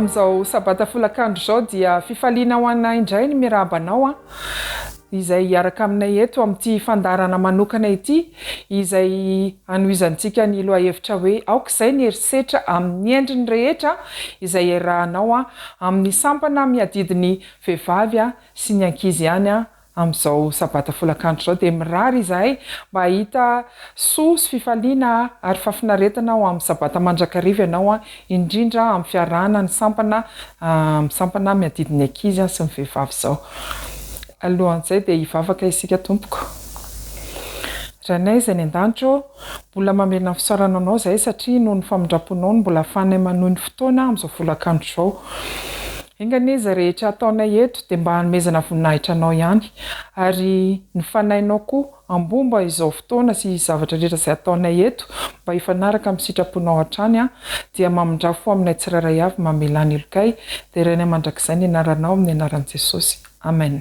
Amizao sabata folakandro zao dia fifaliana ho anay indray ny miarabanao izay hiaraka aminay eto amin'ity fandarana manokana ity izay anoizantsika ny lohahevitra hoe aok'izay ny herisetra amin'ny endriny rehetra izay iarahanao amin'ny sampana miadidiny vehivavy sy ny ankizy ihany amizao sabata folakandro zao dia mirary izahay mba hita soa sy fifaliana ary fafinaretana ao amin'ny sabata mandrakariva ianao indrindra amin'ny fiarahana ny sampana miadidiny ankizy sy ny vehivavy zao. Alohan'izay dia hivavaka isika tompoko. Ranay izay ny an-danitro, mbola mamena fisaorana anao izay satria noho ny famindraponao mbola ahafahanay manohy ny fotoana amin'izao folakandro zao. Engany izy rehetra ataonay eto dia mba hanomezana voninahitra anao ihany ary ny fanahinao koa ambomba izao fotoana sy zavatra rehetra izay ataonay eto mba hifanaraka amin'ny sitraponao hatrany dia mamindrafo aminay tsirairay avy mamelany ilokay dia iray mandrakizay ny anaranao amin'ny anaran'i Jesosy. Amen.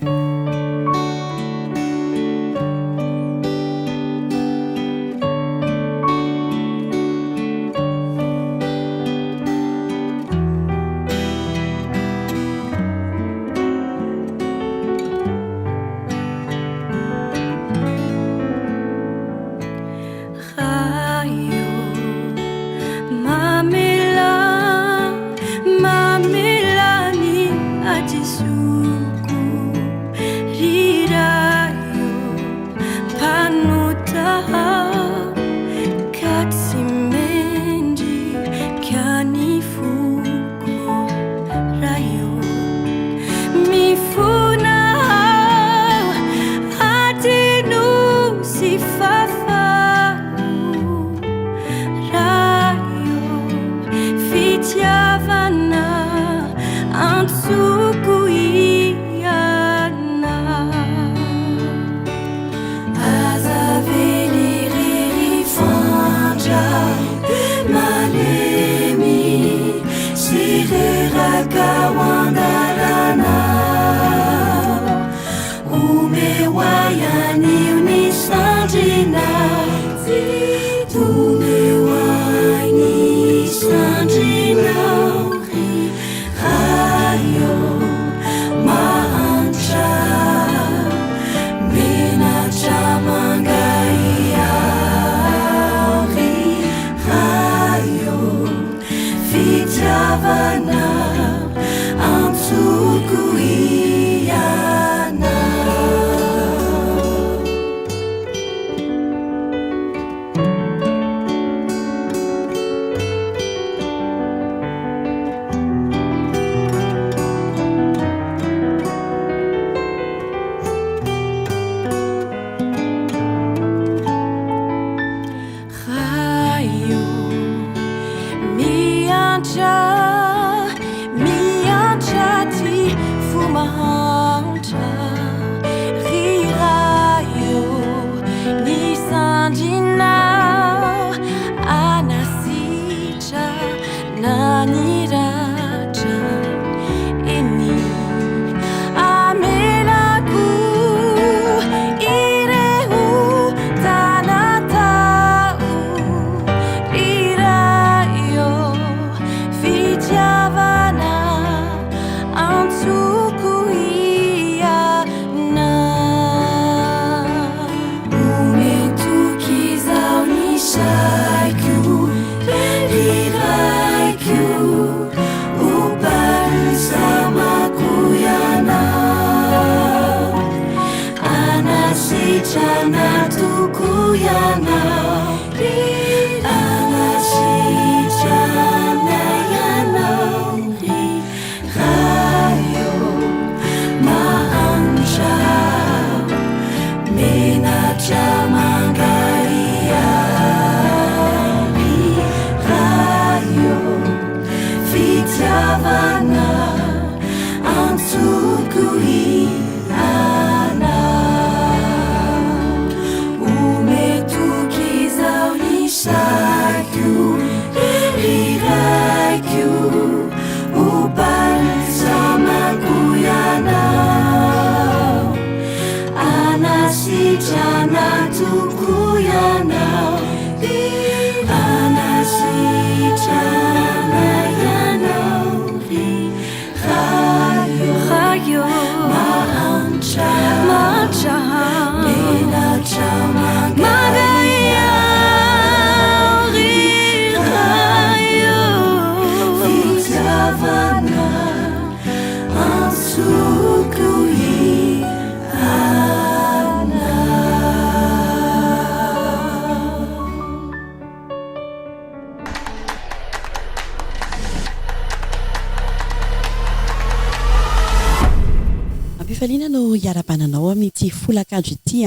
fifaliana no hiara-bananao amin'ity folakandro ity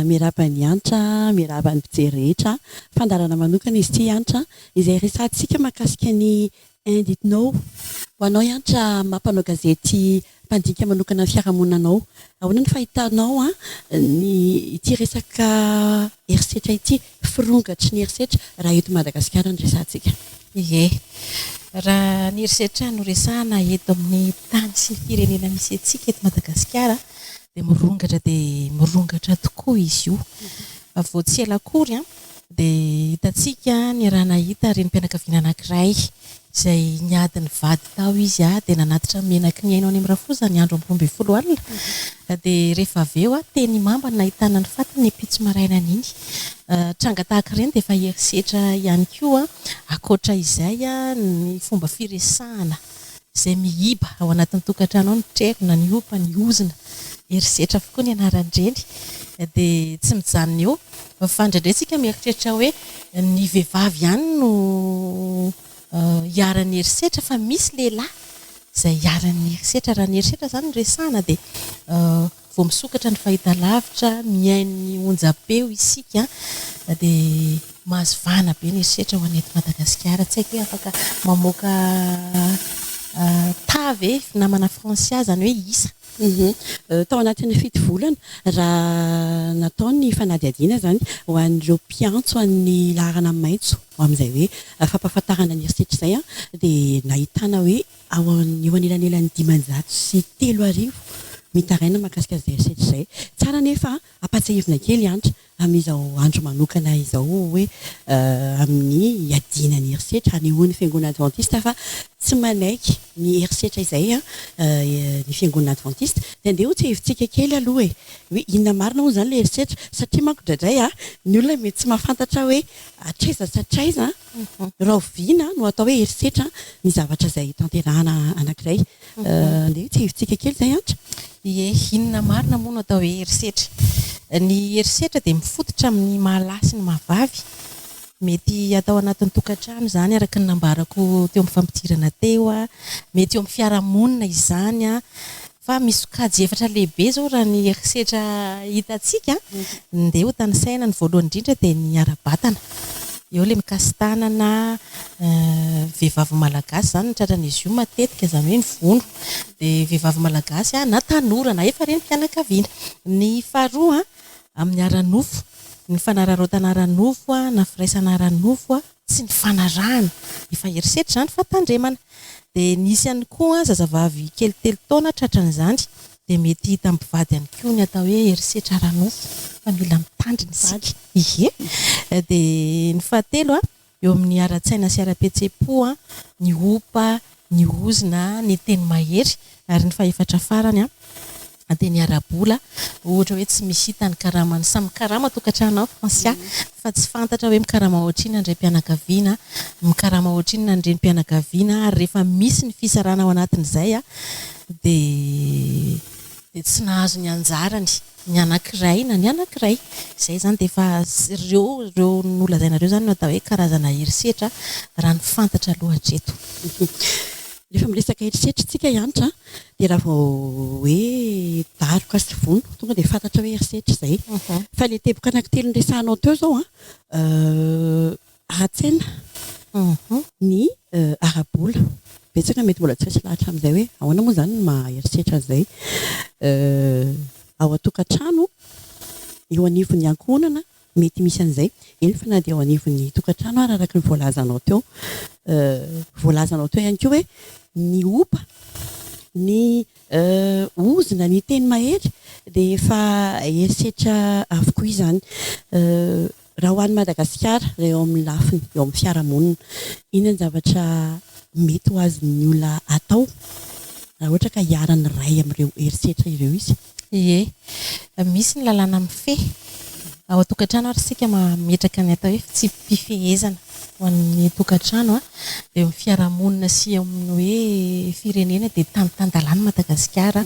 miarabany antra miarabany mpijery rehetra fandarana manokana izy ity antra izay resantsika mahakasika ny inditinao ho anao antra mampanao gazety mpandika manokana fiarahamonina ahoana ny fahitanao ny ity resaka herisetra ity firongatry ny herisetra raha eto Madagasikara ny resantsika. Ie raha ny herisetra no resahana eto amin'ny tany sy ny firenena misy antsika eto Madagasikara dia mirongatra tokoa izy io. Vao tsy ela akory dia hitantsika ny raha nahita renim-pianakaviana anankiray izay niady ny vady tao izy dia nanatitra menaky ny aino any amin'ny rafoza ny andro 12 alina dia rehefa avy eo teny mamba nahitana ny fatany mpitso maraina niny. Tranga tahaka ireny dia efa herisetra ihany koa akoatra izay ny fomba firesahana izay mihiba ao anatin'ny tokantrano ao ny treko na ny opa ny ozina herisetra avokoa ny anaran'ireny dia tsy mijanona eo fa ndraindraitsika mieritreritra hoe ny vehivavy ihany no hiaran'ny herisetra fa misy lehilahy izay hiaran'ny herisetra. Raha ny herisetra izany no resahana dia vao misokatra ny fahitalavitra mihaino ny onjam-peo isika dia mahazo vahana be ny herisetra ho an'eto Madagasikara. Tsy haiko hoe afaka mamoaka tavy namana fransia zany hoe isa tao anatin'ny fito volana raha nataony fanadihadiana zany ho an'ireo mpiantso amin'ny laharana maitso ho amin'izay hoe fampahafantarana ny herisetra izay dia nahitana hoe eo anelanelan'ny 903 mitaraina mahakasika izay herisetra izay. Tsara nefa ampatsahivina kely antra amin'izao andro manokana izao hoe amin'ny iadiana ny herisetra anehoan'ny fiangonana adventiste fa tsy manaiky ny herisetra izay ny fiangonana adventiste dia andeha ho tsahivitsika kely aloha hoe inona marina hoy izany le herisetra satria manko indraindray ny olona mety tsy mahafantatra hoe atraiza sy atraiza raha oviana no atao hoe herisetra ny zavatra izay tanterahana anankiray. Andeha ho tsahivitsika kely izay antra. Ie inona marina moa no atao hoe herisetra. Ny herisetra dia mifototra amin'ny mahalasy sy ny mahavavy. Mety atao anatin'ny tokantrano izany araka ny nambarako teo amin'ny fampidirana teo mety eo amin'ny fiarahamonina izany fa misy sokajy efatra lehibe zao raha ny herisetra hitantsika dia ho tanisaina ny voalohany indrindra dia ny ara-batana eo ilay mikasitanana vehivavy malagasy izany ny tratran'izy io matetika izany hoe ny vono dia vehivavy malagasy na tanora na efa reny mpianakaviana. Ny faharoa amin'ny ara-nofo ny fanararoatana ara-nofo na firaisana ara-nofo sy ny fanarahana efa herisetra izany fa tandremana. Dia nisy ihany koa zazavavy kely telo taona tratran'izany dia mety hita mpivady ihany koa ny atao hoe herisetra ara-nofo fa mila mitandrina isika. Ie dia ny fahatelo eo amin'ny ara-tsaina sy ara-petsepo ny opa ny ozina ny teny mahery ary ny fahaefatra farany dia ny ara-bola ohatra hoe tsy misy hita ny karamany samy karama tokantrano fransia fa tsy fantatra hoe mikarama ohatrinona ndray mpianakaviana mikarama ohatrinona ndray mpianakaviana ary rehefa misy ny fisarana ao anatin'izay dia tsy nahazo ny anjarany ny anankiray na ny anankiray izay zany dia efa ireo nolazainareo zany no atao hoe karazana herisetra raha ny fantatra aloha hatreto. Rehefa miresaka herisetra tsika iantra dia raha vao hoe daroka sy vono tonga dia fantatra hoe herisetra izay fa ilay teboka anankitelo ny resahanao teo zao ara-tsaina ny ara-bola betsaka mety mbola tsy resy lahatra amin'izay hoe ahoana moa izany maherisetra izay ao an-tokantrano eo anivon'ny ankohonana mety misy an'izay eny fa na dia ao anivon'ny tokantrano araka ny voalazanao teo ihany koa hoe ny opa ny ozina ny teny mahery dia efa herisetra avokoa izany. Raha ho an'ny Madagasikara eo amin'ny lafiny eo amin'ny fiarahamonina inona ny zavatra mety ho azon'ny olona atao raha ohatra ka hiarany ray amin'ireo herisetra ireo izy. Ie misy ny lalàna mifehy ao an-tokantrano ary sika mametraka ny atao hoe tsy mpifehezana ho an'ny tokantrano dia amin'ny fiarahamonina sy amin'ny hoe firenena dia tantandalàna Madagasikara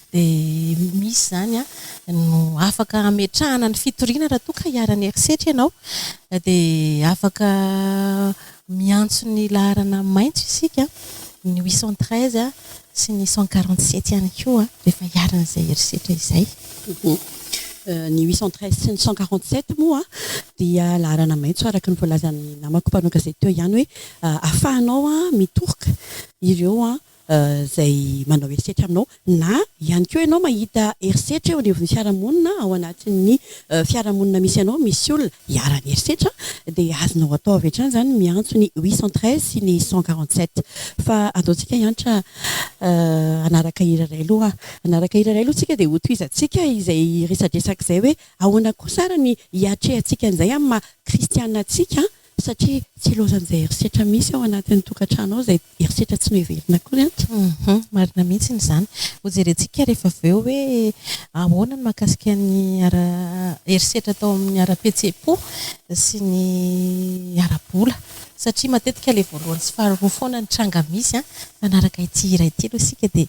dia misy zany no afaka ametrahana ny fitoriana raha toa ka hiarany herisetra ianao dia afaka miantso ny laharana maitso isika ny 813 sy ny 147 ihany koa rehefa hiaran'izay herisetra izay. Ny 813 sy ny 147 moa dia laharana maitso araka ny voalazan'ny namako mpanoka izay teo ihany hoe ahafahanao mitoroka ireo zay manao herisetra aminao na ihany koa ianao mahita herisetra eo anivon'ny fiarahamonina ao anatin'ny fiarahamonina misy ianao misy olona hiarany herisetra dia azonao atao avy hatrany izany miantso ny 813 sy ny 147 fa ataontsika hiantra anaraka hira iray aloha anaraka hira iray aloha tsika dia hotoizantsika izay resadresaka izay hoe ahoana koa sara ny hiatrehantsika an'izay amin'ny maha kristiana antsika satria tsy loazan'izay herisetra misy ao anatin'ny tokantrano ao izay herisetra tsy noheverina koa anty marina mihitsy izany ho jerentsika rehefa avy eo hoe ahoana ny mahakasika ny herisetra atao amin'ny ara-petsepo sy ny ara-bola satria matetika ilay voalohany sy faharoa foana ny tranga misy manaraka ity hira ity aloha isika dia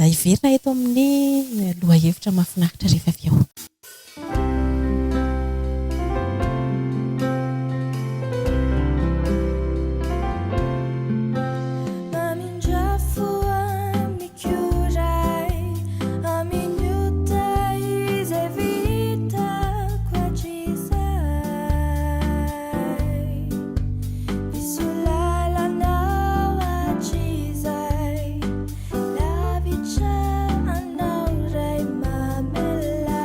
hiverina eto amin'ny lohahevitra mahafinaritra rehefa avy eo. Anau rai mamela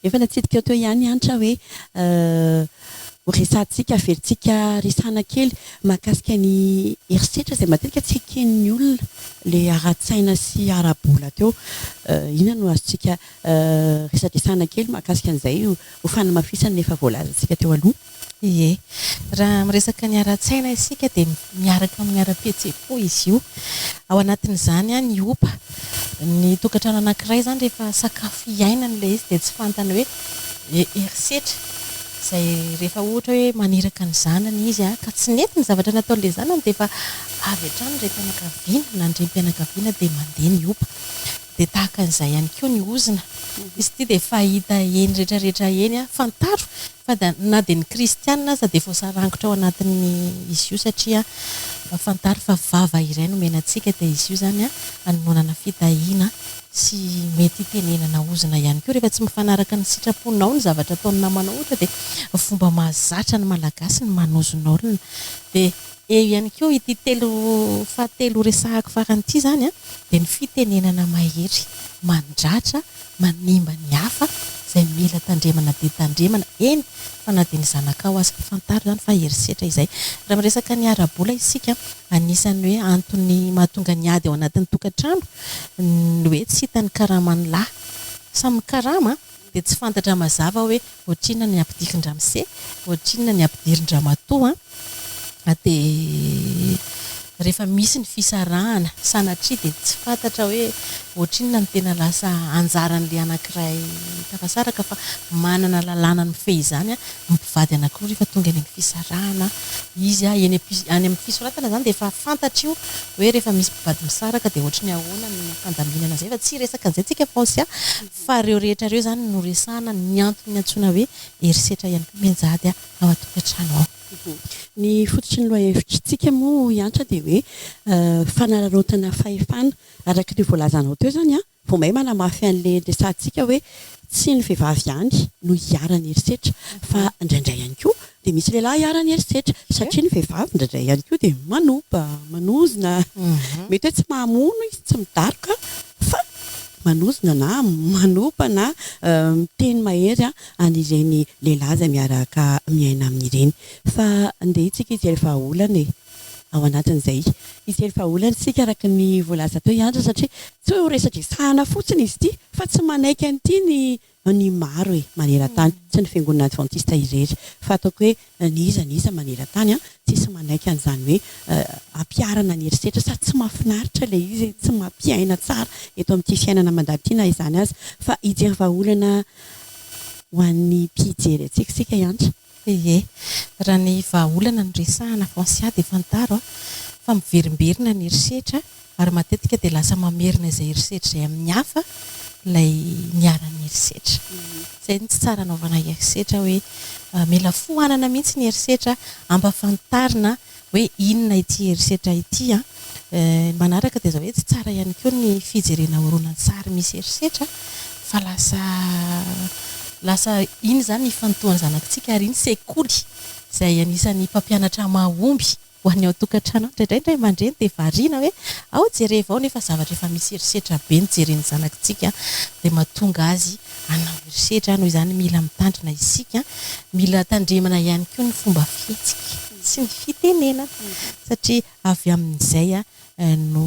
efa natsidika teo ihany antra hoe resantsika averintsika resana kely mahakasika ny herisetra izay matetika tsy eken'ny olona le ara-tsaina sy ara-bola teo inona no azontsika resadresana kely mahakasika an'izay ho fanamafisany efa voalazantsika teo aloha. Ie, raha miresaka ny ara-tsaina isika dia miaraka amin'ny ara-pihetsepo izy io. Ao anatin'izany ny opa, ny tokantrano anankiray izany rehefa sakafo iainana ilay izy dia tsy fantany hoe herisetra izay rehefa ohatra hoe maniraka ny zanany izy ka tsy nety ny zavatra nataon'ilay zanany dia efa avy hatrany ray mpianakaviana na andrem-pianakaviana dia mandeha ny opa. Dia tahaka an'izay ihany koa ny ozina. Izy ity dia fahita eny rehetrarehetra eny fantaro fa na dia ny kristianina aza dia voasarangotra ao anatin'ny izy io satria fantaro fa vava iray no menantsika dia izy io zany hanomana fitahiana sy mety tenenana ozina ihany koa rehefa tsy mifanaraka ny sitraponao ny zavatra ataony namanao ohatra dia fomba mahazatra ny malagasy ny manozona olona. Dia eo ihany koa ity fahatelo resahako faran'ity zany dia ny fitenenana mahery, mandratra, manimba ny hafa izay mila tandremana dia tandremana eny fa na dia ny zanakao azy fantaro zany fa herisetra izay. Raha miresaka ny ara-bola isika anisany hoe antony mahatonga ny ady ao anatin'ny tokantrano ny hoe tsy hitan'ny karaman'ny lahy. Samy karama dia tsy fantatra mazava hoe ohatrinona ny ampidirin-dramose, ohatrinona ny ampidirin-dramatoa dia rehefa misy ny fisarahana sanatria dia tsy fantatra hoe ohatrinona ny tena lasa anjaran'ilay anankiray tafasaraka fa manana lalàna ny feh izany mipivady anankiroa rehefa tonga any amin'ny fisarahana izy any amin'ny fisoratana izany dia efa fantatra io hoe rehefa misy mpivady misaraka dia ohatry ny ahoana ny fandaminana izay fa tsy resaka an'izay tsika Fransy fa ireo rehetra ireo izany no resahana ny antony antsoina hoe herisetra ihany koa menjady ao an-tokantrano ao. Ny fototry ny lohahevitrintsika moa iantra dia hoe fanararaotana fahefana araka ny voalazanao teo zany vao mahay manamafy an'ilay resantsika hoe tsy ny vehivavy ihany no hiarany herisetra fa indraindray ihany koa dia misy lehilahy hiarany herisetra satria ny vehivavy indraindray ihany koa dia manoba, manozona, mety hoe tsy mahamono izy tsy midaroka fa manozona na manoba na miteny mahery an'ireny lehilahy izay miaraka miaina amin'ireny. Fa andeha itsika ijery vahaolana ao anatin'izay ijery vahaolana isika araka ny voalaza teo iandra satria tsy hoe ho resadresahana fotsiny izy ity fa tsy manaiky an'ity ny maro maneran-tany tsy ny fiangonana adventista irery fa ataoko hoe niza maneran-tany tsisy manaiky an'izany hoe ampiarana ny herisetra sady tsy mahafinaritra ilay izy tsy mampiaina tsara eto amin'ity fiainana mandalitiana izany azy fa ijery vahaolana ho an'ny mpijery antsika sika iantra. Ie, raha ny vahaolana ny resahana Fransy dia fantaro fa miverimberina ny herisetra ary matetika dia lasa mamerina izay herisetra izay amin'ny hafa ilay niaran'ny herisetra. Izay tsy tsara anaovana herisetra hoe mila fohanana mihitsy ny herisetra ampafantarina hoe inona ity herisetra ity manaraka dia izao hoe tsy tsara ihany koa ny fijerena horonan-tsary misy herisetra fa lasa iny izany ny fantohan'ny zanakitsika ary iny sekoly izay anisan'ny mpampianatra mahomby ho an'ny ao tokantrano indraindray mandreny dia variana hoe ao jereva ao nefa zavatra efa misy herisetra be ny jeren'ny zanakitsika dia mahatonga azy hanao herisetra noho izany mila mitandrina isika mila tandremana ihany koa ny fomba fihetsika sy ny fitenenana satria avy amin'izay no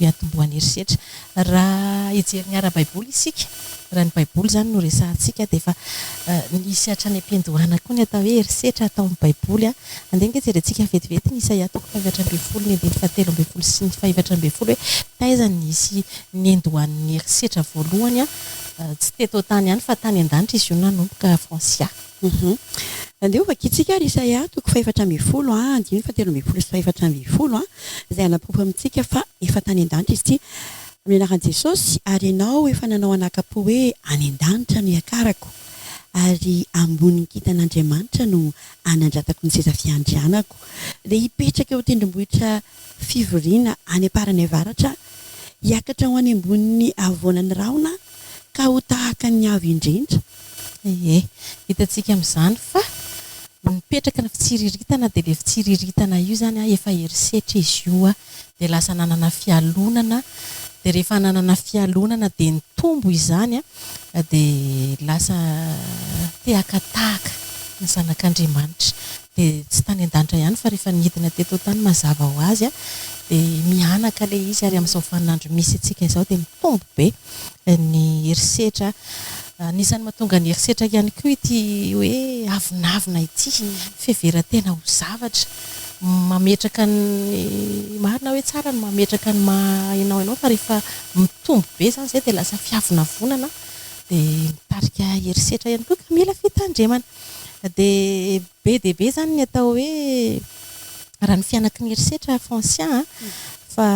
hiatombohan'ny herisetra. Raha hijery ny ara-baiboly isika raha ny baiboly izany no resahantsika dia efa nisy hatrany ampiandohana koa ny atao hoe herisetra atao amin'ny baiboly andeha nge jerentsika vetivety ny Isaia 5:20 ny 7:7 sy ny 5:20 hoe taiza nisy niandohan'ny herisetra voalohany tsy teto tany ihany fa tany an-danitra izy io nanomboka Fransy. Andeha vakitsika ary Isaia 5:20 7:7 sy 5:20 izay anapopo amintsika fa efa tany an-danitra izy ity amin'ny anaran'i Jesosy ary ianao efa nanao anaka-po hoe any an-danitra no hiakarako ary ambonin'ny kitan'Andriamanitra no anandratako ny seza fiandrianako dia hipetraka eo tendrombohitra fivoriana any aparany avaratra hiakatra ho any ambonin'ny avoanan'ny rahona ka ho tahaka ny avy indrindra. Ie, hitantsika amin'izany fa mipetraka ny fitsiriritana dia ilay fitsiriritana io zany efa herisetra izy io dia lasa nanana fialonana dia rehefa nanana fialonana dia ny tombo izany dia lasa te-hakatahaka ny zanak'Andriamanitra. Dia tsy tany an-danitra ihany fa rehefa nidina teto tany mazava ho azy dia mianaka ilay izy, ary amin'izao vaninandro misy antsika izao dia mitombo be ny herisetra. Anisan'ny mahatonga ny herisetra ihany koa ity hoe avinavina ity, fiheveran-tena ho zavatra, mametraka ny marina hoe tsara ny mametraka ny ianao fa rehefa mitombo be zany izay dia lasa fiavinavonana dia mitarika herisetra ihany koa ka mila fitandremana. Dia be dia be zany ny atao hoe raha ny fianaky ny herisetra FMC fa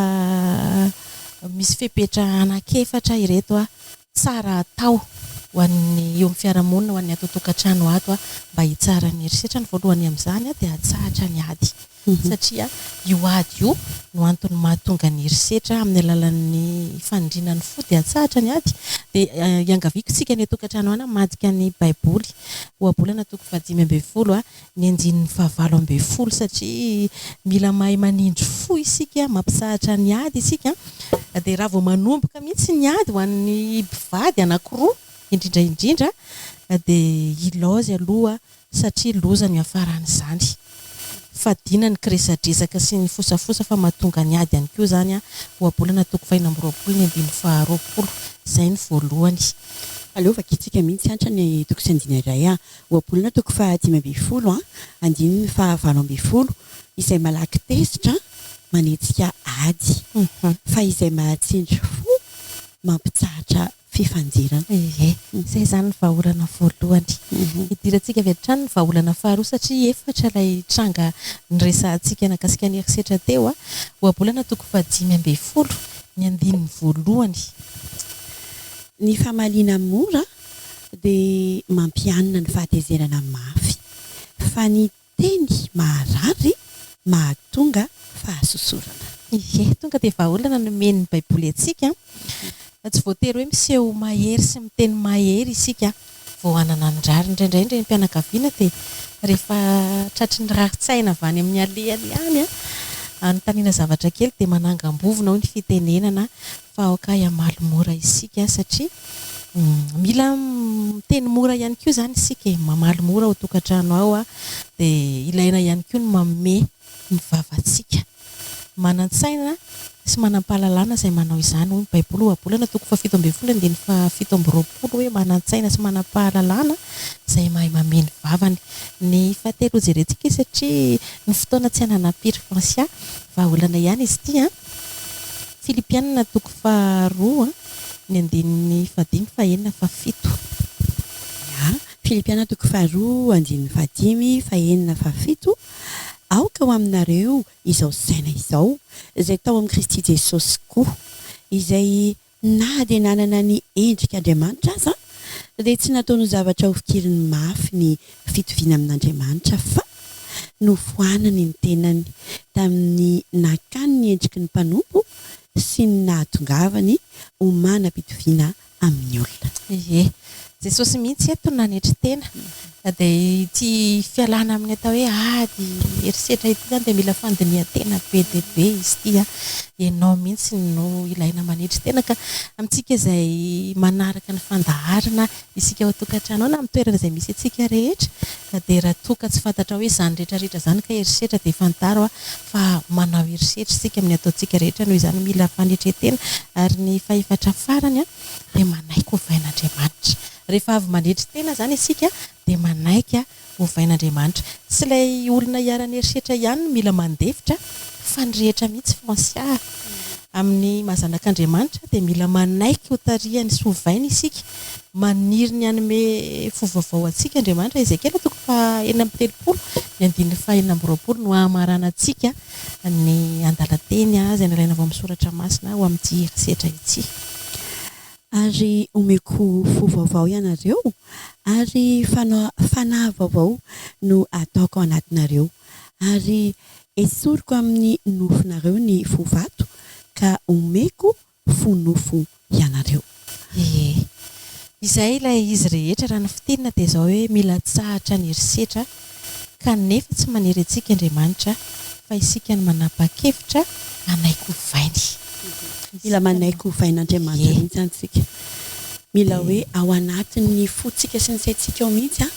misy fepetra anankiefatra ireto tsara atao ho an'ny eo amin'ny fiarahamonina, ho an'ny ato tokantrano ato mba hitsara ny herisetra. Ny voalohany amin'izany dia hatsahatra ny ady, satria io ady io no antony mahatonga ny herisetra amin'ny alalan'ny fanindrinan'ny fo dia hatsahatra ny ady. Dia iangaviako tsika ny tokantrano ana madika ny baiboly ohabolana toko 5:10 ny andinin'ny 7:10, satria mila mahay manindry fo isika, mampisahatra ny ady isika. Dia raha vao manomboka mihitsy ny ady ho an'ny mpivady anankiroa indrindra dia ilaozy aloha, satria loza ny afaran'izany. Fadina ny kiresadresaka sy ny fosafosa fa mahatonga ny ady ihany koa zany ohabolana toko 5:20 ny 2:20. Izay ny voalohany. Aleovaka itsika mihitsy antra ny toko sy andina iray ohabolana toko 5:10 andininy 7:20 izay malaky tesitra manetsika ady fa izay mahatsindry fo mampitsahatra fifandirana. Izay zany ny vahaolana voalohany. Hidirantsika avy hatrany ny vahaolana faharoa, satria efatra ilay tranga nyresantsika nakasika ny herisetra teo ohabolana toko 5:10 ny andininy voalohany. Ny famaliana mora dia mampianina ny fahatezerana mafy, fa ny teny maharary mahatonga fahasosorana. Tonga dia vahaolana nomen'ny baiboly antsika. Tsy voatery hoe miseho mahery sy miteny mahery isika vao hanana ny rary. Indraindray ny mpianakaviana dia rehefa tratry ny raritsaina avy any amin'ny alehany any anontaniana zavatra kely dia manangam-bovona hoy ny fitenenana fa aoka hiamaly mora isika, satria mila miteny mora ihany koa zany isika, mamaly mora ao tokantrano ao dia ilaina ihany koa ny manome ny vavantsika, manan-tsaina sy manam-pahalalana izay manao izany. Hoy ny baiboly ohabolana toko 7:20 andininy 7:20 hoe manan-tsaina sy manam-pahalalana izay mahay mameny vavany. Ny fahatelo jerentsika satria ny fotoana tsy hananampiry FMC vahaolana ihany izy ity. Filipianina toko 2 ny andininy 5, 4, 7. Filipianina toko 2 andininy 5, 4, 7. Aoka ho aminareo izao saina izao izay tao amin'ny Kristy Jesosy koa, izay na dia nanana ny endrika Andriamanitra aza dia tsy nataony zavatra ho fikiriny mafy ny fitoviana amin'Andriamanitra, fa nofoanany ny tenany tamin'ny nakany ny endriky ny mpanompo sy ny nahatongavany ho manam-pitoviana amin'ny olona. Jesosy mihitsy eto nanetry tena. Dia ity fialana amin'ny atao hoe ady herisetra ity zany dia mila fandinihan-tena be dia be izy ity. Ianao mihitsy no ilaina manetry tena, ka amintsika izay manaraka ny fandaharana isika ao tokantrano na amin'ny toerana izay misy antsika rehetra, dia raha toka tsy fantatra hoe izany rehetrarehetra zany ka herisetra dia fantaro fa manao herisetra isika amin'ny ataontsika rehetra, noho izany mila fanetretena. Ary ny fahaefatra farany dia manaiky ho vain'Andriamanitra. Rehefa avy manetry tena zany isika dia manaiky ho vain'Andriamanitra. Tsy ilay olona hiarany herisetra ihany mila mandefitra, fa ny rehetra mihitsy FMC amin'ny mahazanak'Andriamanitra dia mila manaiky ho tarihany sy ho vainy isika, maniry ny anome fovavao antsika Andriamanitra. Ezekiel toko 4:30 ny andininy 4:20 no hamarana antsika ny andalan-teny izay nalaina avy amin'ny soratra masina ho amin'ity herisetra ity. Ary omeko fo vaovao ianareo, ary fanahy vaovao no ataoko ao anatinareo, ary esoriko amin'ny nofonareo ny fo vato ka omeko fo nofo ianareo. Izay ilay izy rehetra raha ny fitinana dia izao hoe mila tsahatra ny herisetra, kanefa tsy maniry antsika Andriamanitra fa isika ny manapa-kevitra anaiky ho vainy. mila manaiky ho vain'andriamanitra mihitsy antsika mila hoe ao anatin'ny fotsika sy ny saintsika ao mihitsy a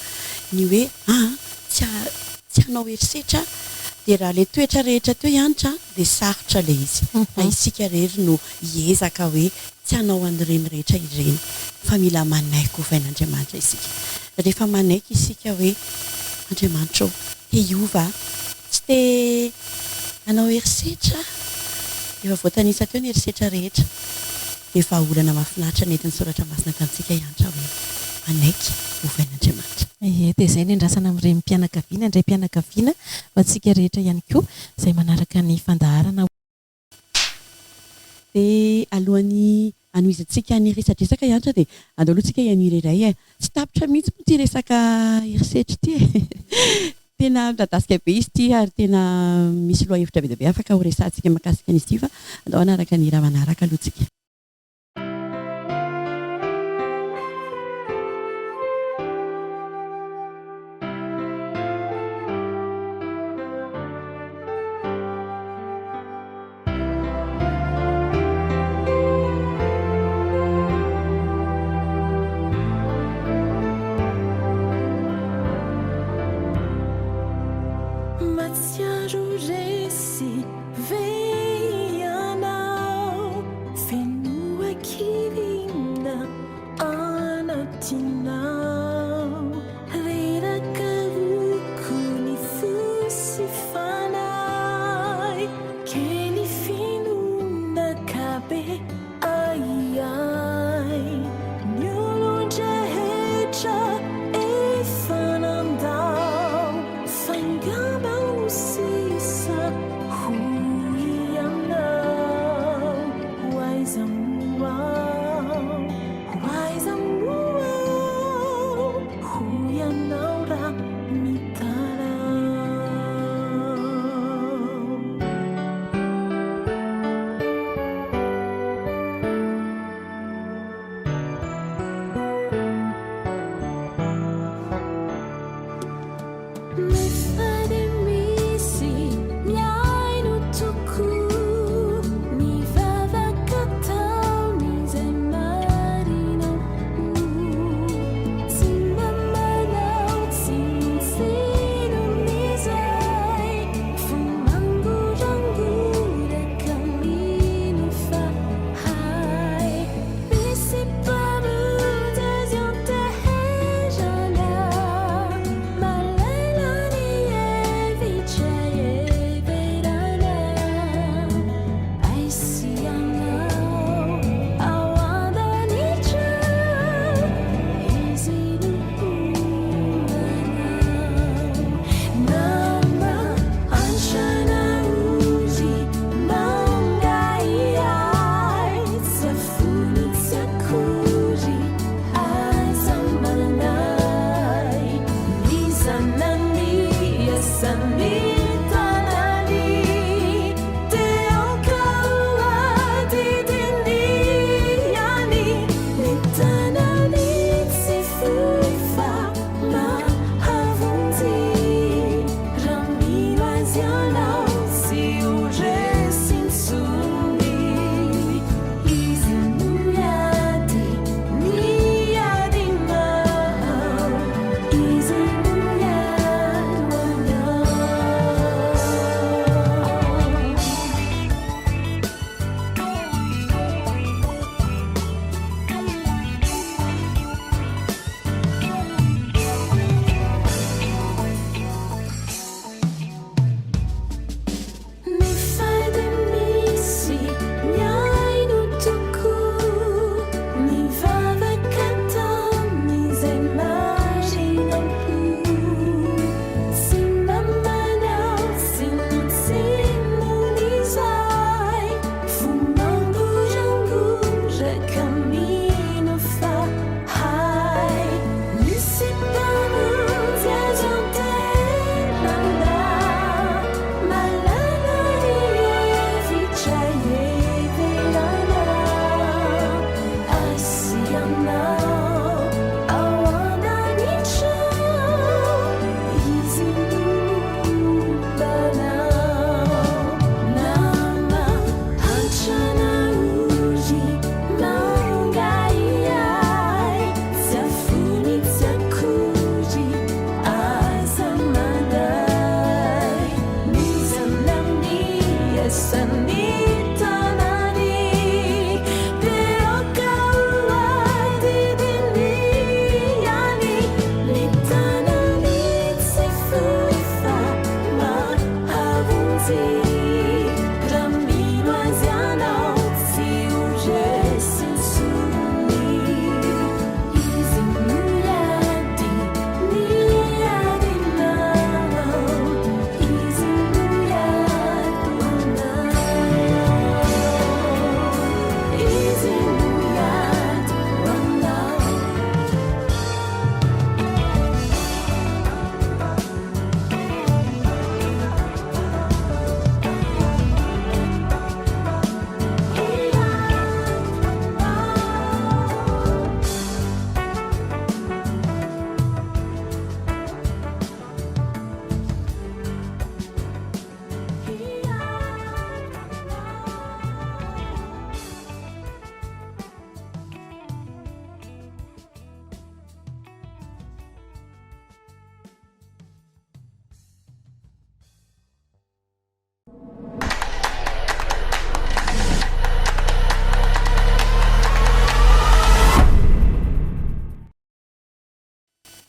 ny hoe tsy hanao herisetra dia raha le toetra rehetra teo ianitra dia sarotra le izy na isika rery no hiezaka hoe tsy hanao an'ireny rehetra ireny fa mila manaiky ho vain'andriamanitra isika rehefa manaiky isika hoe andriamanitra te hiova tsy te hanao herisetra efa voatanisa teo ny herisetra rehetra efa olana mahafinaritra nentin'ny soratra masina tamintsika ianitra hoe manaiky ho vain'andriamanitra dia izay ny andrasana amin'ireny mpianakaviana indray mpianakaviana fa antsika rehetra ihany koa izay manaraka ny fandaharana dia alohan'ny anoizantsika ny resadresaka ianitra dia andaoloantsika ianira iray tsy tapitra mihitsy mo ty resaka herisetra ty tena midadasika be izy ty ary tena misy loha hevitra be dia be afaka ho resantsika mahakasika an'izy ty fa andao anaraka ny raha manaraka alohantsika Why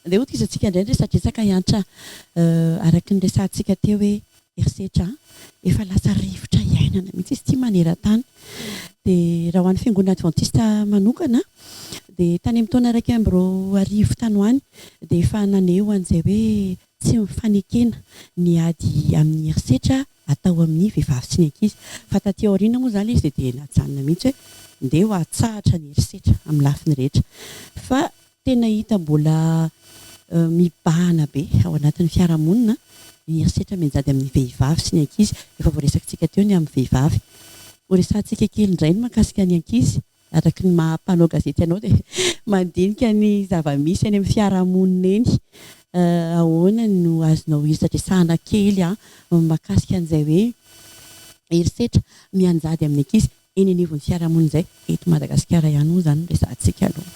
dia ohatra izy antsika indray resadresaka iantra araky ny resantsika teo hoe erisetra efa lasa rivotra iainana mihitsy izy tia maneran-tany dia raha ho an'ny fiangonana adventiste manokana dia tany amin'ny taona raiky amby roa arivo tany hoany dia efa naneo an'izay hoe tsy mifanekena ny ady amin'ny erisetra atao amin'ny vehivavy sy ny ankizy fa taty aoriana moa izany izy dia najanona mihitsy hoe ndeha ho atsahatra ny erisetra amin'ny lafiny rehetra fa tena hita mbola mibahana be ao anatin'ny fiarahamonina ny erisetra mianjady amin'ny vehivavy sy ny ankizy efa voaresakintsika teo ny amin'ny vehivavy ho resantsika kely indray ny mahakasika ny ankizy araky ny mampanao gazety ianao dia mandinika ny zava-misy any amin'ny fiarahamonina eny ahoana no azonao isan-dresahana kely mahakasika an'izay hoe erisetra mianjady amin'ny ankizy eny anivon'ny fiarahamonina izay eto Madagasikara ihany moa izany resantsika aloha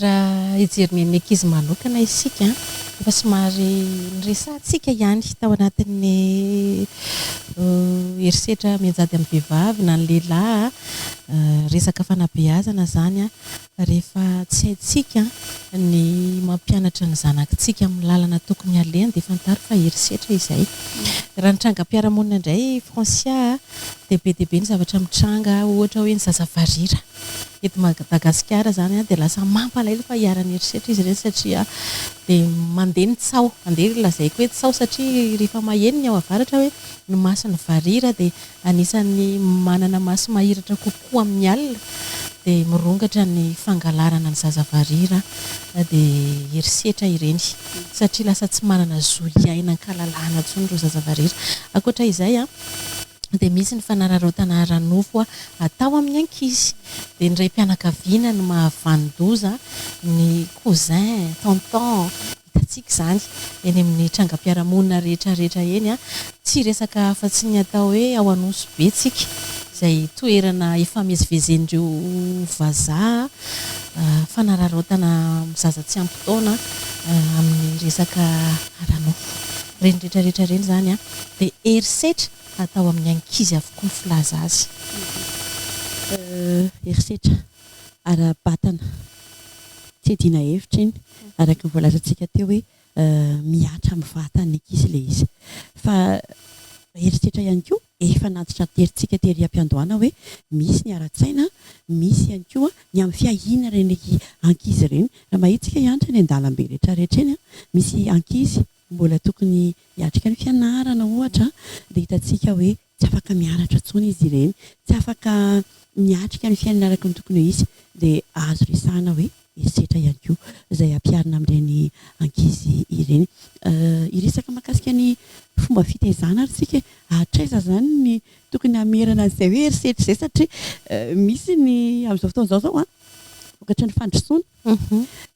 raha hijery ny amin'ny ankizy manokana isika efa somary niresantsika ihany tao anatin'ny erisetra mianjady amin'ny vehivavy na ny lehilahy resaka fanabeazana izany rehefa tsy haintsika ny mampianatra ny zanakitsika amin'ny lalana tokony alehany dia fantaro fa erisetra izay raha nitranga mpiarahamonina indray Francia dia be dia be ny zavatra mitranga ohatra hoe ny zazavarira eto Madagasikara izany dia lasa mampalahelo fa hiaran'ny erisetra izy ireny satria dia mandeha ny tsao mandeha lazaiko hoe tsao satria rehefa maheno ny ao avaratra hoe ny mason'ny varira dia anisan'ny manana maso mahiratra kokoa amin'ny alina dia mirongatra ny fangalarana ny zazavarira dia erisetra ireny satria lasa tsy manana zo iaina ny kalalahana intsony ireo zazavarira ankoatra izay dia misy ny fanararaotana ara-nofo atao amin'ny ankizy dia ny ray mpianakaviana ny mahavandoza ny cousin tonton hitantsika izany eny amin'ny trangam-piarahamonina rehetrarehetra eny tsy resaka afa-tsy ny atao hoe ao Anoso be tsika izay toerana ifamezivezen'ireo vazaha fanararaotana zaza tsy ampy taona amin'ny resaka ara-nofo reny rehetrarehetra reny izany dia erisetra atao amin'ny ankizy avokoa ny filaza azy erisetra ara-batana tsy adina hevitra iny araky ny voalazantsika teo hoe miatra amin'ny vatany ankizy ilay izy fa erisetra ihany koa efa nantitra terintsika tery am-piandohana hoe misy ny ara-tsaina misy ihany koa ny amin'ny fiahina ireny ankizy ireny raha mahitsika iantra ny an-dalambe rehetrarehetra eny misy ankizy mbola tokony hiatrika ny fianarana ohatra dia hitantsika hoe tsy afaka mianatra intsony izy ireny tsy afaka miatrika ny fiainana araka ny tokony ho izy dia azo resahana hoe erisetra ihany koa izay ampiarina amin'ireny ankizy ireny iresaka mahakasika ny fomba fitaizana ary tsika hatraiza izany ny tokony hamerana an'izay hoe erisetra izay satria misy ny amin'izao fotoana izao vokatra ny fandrosoana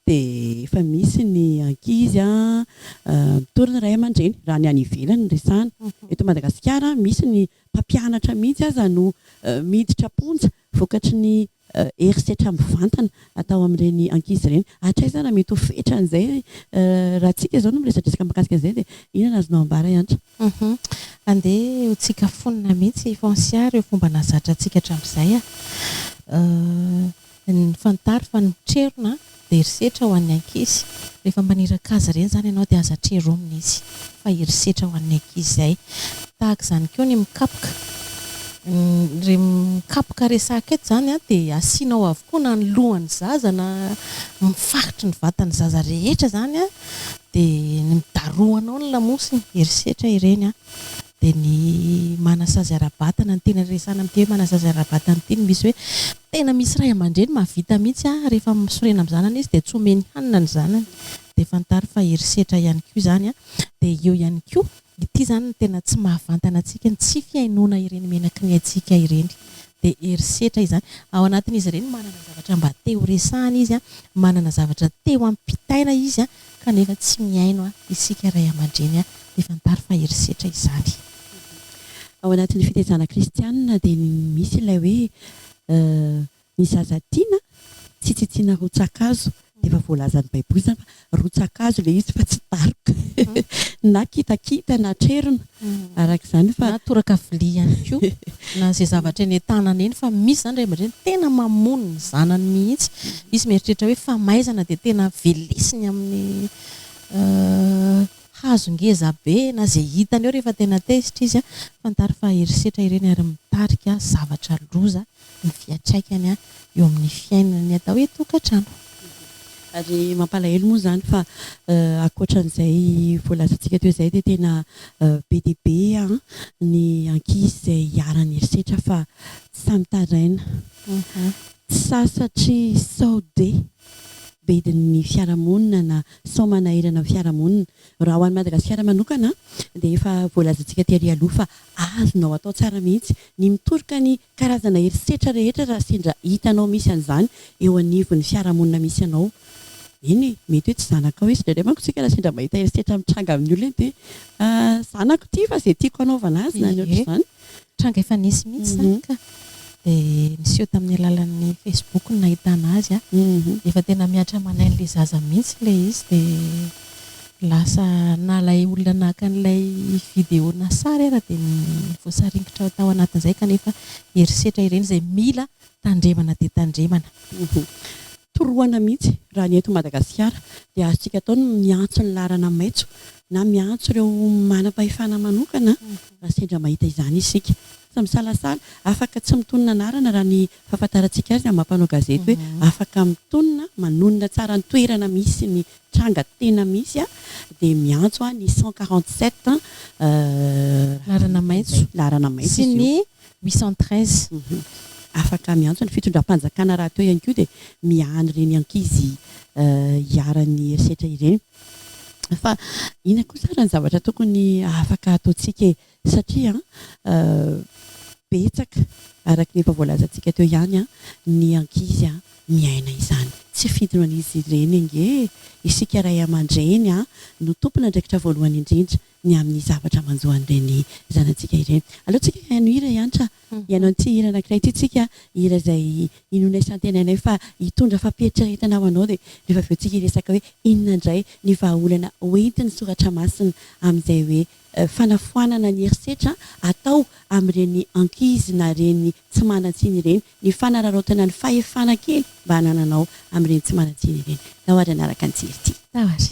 dia efa misy ny ankizy mitorina ray aman-dreny raha ny any ivelany ny resahana eto Madagasikara misy ny mpampianatra mihitsy aza no miditra ponja vokatry ny erisetra mivantana atao amin'ireny ankizy ireny hatraiza raha mety ho fetra an'izay raha tsika izao no miresadresaka mahakasika an'izay dia inona azonao ambara iantra andeha ho tsika fonina mihitsy Francia ireo fomba nazatra antsika hatramin'izay ny fantaro fa ny mitrerona dia erisetra ho an'ny ankizy rehefa maniraka azy ireny izany ianao dia aza trero aminy izy fa erisetra ho an'ny ankizy izay tahaka izany koa ny mikapoka re mikapoka resaka eto izany dia asianao avokoa na ny lohan'ny zaza na mifaritry ny vatany zaza rehetra izany dia ny midaroanao ny lamosiny erisetra ireny dia ny manasazy ara-batana ny tena resana amin'ity hoe manasazy ara-batana ity misy hoe tena misy ray aman-dreny mahavita mihitsy rehefa misorena amin'ny zanany izy dia tsy omeny hanina ny zanany dia fantaro fa erisetra ihany koa izany dia eo ihany koa ity izany ny tena tsy mahavantana antsika ny tsy fiainoana ireny menaky ny antsika ireny dia erisetra izany ao anatin'izy ireny manana zavatra mba teo resahana izy manana zavatra teo ampitaina izy kanefa tsy miaino isika ray aman-dreny dia fantaro fa erisetra izany ao anatin'ny fitaizana kristianina dia misy ilay hoe ny zazatiana tsy tsitsiana rotsakazo dia efa voalazan'ny baiboly izany fa rotsakazo ilay izy fa tsy taroka na kitakita na trerona arak'izany fa na toraka vilia ihany koa na zay zavatra eny tanana eny fa misy zany ray aman-dreny tena mamono ny zanany mihitsy izy mieritreritra hoe famaizana dia tena velesiny amin'ny hazongeza be na zay hitany eo rehefa tena tezitra izy fantary fa herisetra ireny ary mitarika zavatra loza ny fiatraikany eo amin'ny fiainany atao hoe tokantrano. Ary mampalahelo moa zany fa ankoatran'izay voalazantsika teo izay dia tena be dia be ny ankizy izay hiarany herisetra fa tsy mitaraina sasatria sao de bedin'ny fiarahamonina na sao manahirana amin'ny fiarahamonina raha ho an'ny Madagasikara manokana dia efa voalazantsika tery aloha fa azonao atao tsara mihitsy ny mitoroka ny karazana herisetra rehetra raha sendra hitanao misy an'izany eo anivon'ny fiarahamonina misy anao. Eny mety hoe tsy zanakao izy indray manko tsika raha sendra mahita herisetra mitranga amin'ny olona dia zanako ity fa izay tiako anaovana azy na ny ohatr'izany tranga efa nisy mihitsy zany ka dia niseho tamin'ny alalan'ny Facebook no nahitana azy efa tena miatra manainy ilay zaza mihitsy ilay izy dia lasa na ilay olona naka an'ilay vidéo na sary ara dia voasaringitra tao anatin'izay kanefa herisetra ireny izay mila tandremana dia tandremana. Toroana mihitsy raha ny eto Madagasikara dia azontsika atao ny miantso ny larana maitso na miantso ireo manam-pahefana manokana raha sendra mahita izany isika sa misalasala afaka tsy mitonona anarana raha ny fahafantarantsika azy mampanao gazety hoe afaka mitonona manonona tsara ny toerana misy ny tranga tena misy dia miantso ny 147 larana maitso sy ny 813 afaka miantso ny fitondram-panjakana raha teo ihany koa dia miany ireny ankizy hiarany herisetra ireny fa ina koa tsara ny zavatra tokony afaka ataontsika satria betsaka araka ny efa voalazantsika teo ihany ny ankizy miaina izany tsy fidino an'izy ireny inge isika ray aman-dreny no tompona andraikitra voalohany indrindra ny amin'ny zavatra manjoan'ireny zanantsika ireny. Aleo tsika haino hira iantra ianao an'ity hira anankiray ity tsika hira izay inona isantenanay fa hitondra fampietreretana ho anao dia rehefa avy eo tsika hiresaka hoe inona indray ny vahaolana hoentin'ny soratra masina amin'izay hoe fanafoanana ny herisetra atao amin'ireny ankizy na ireny tsy manan-tsiny ireny ny fanararaotana ny fahefana kely mba hanananao amin'ireny tsy manan-tsiny ireny. Tahoary anaraka ny tsiry ity. Tahoary.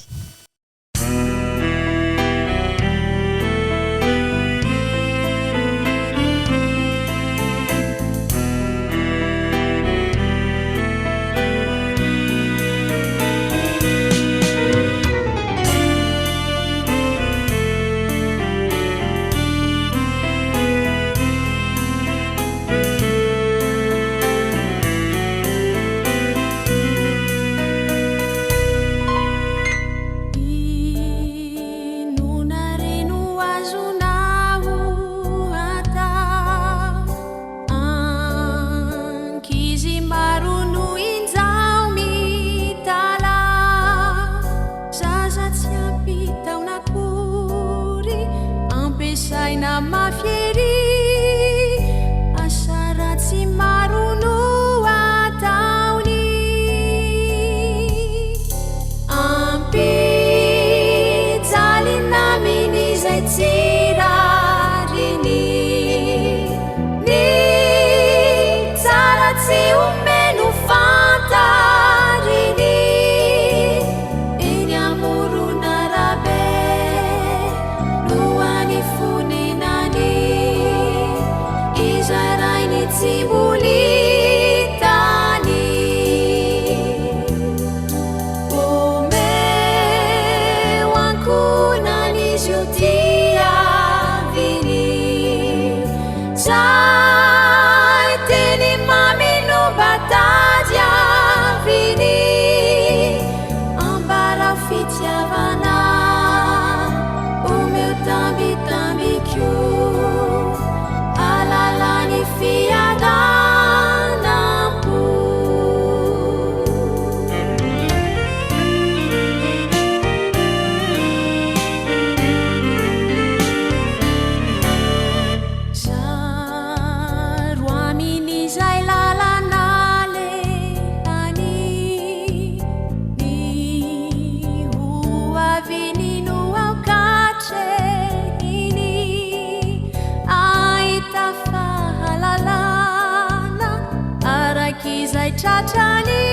izay tratrany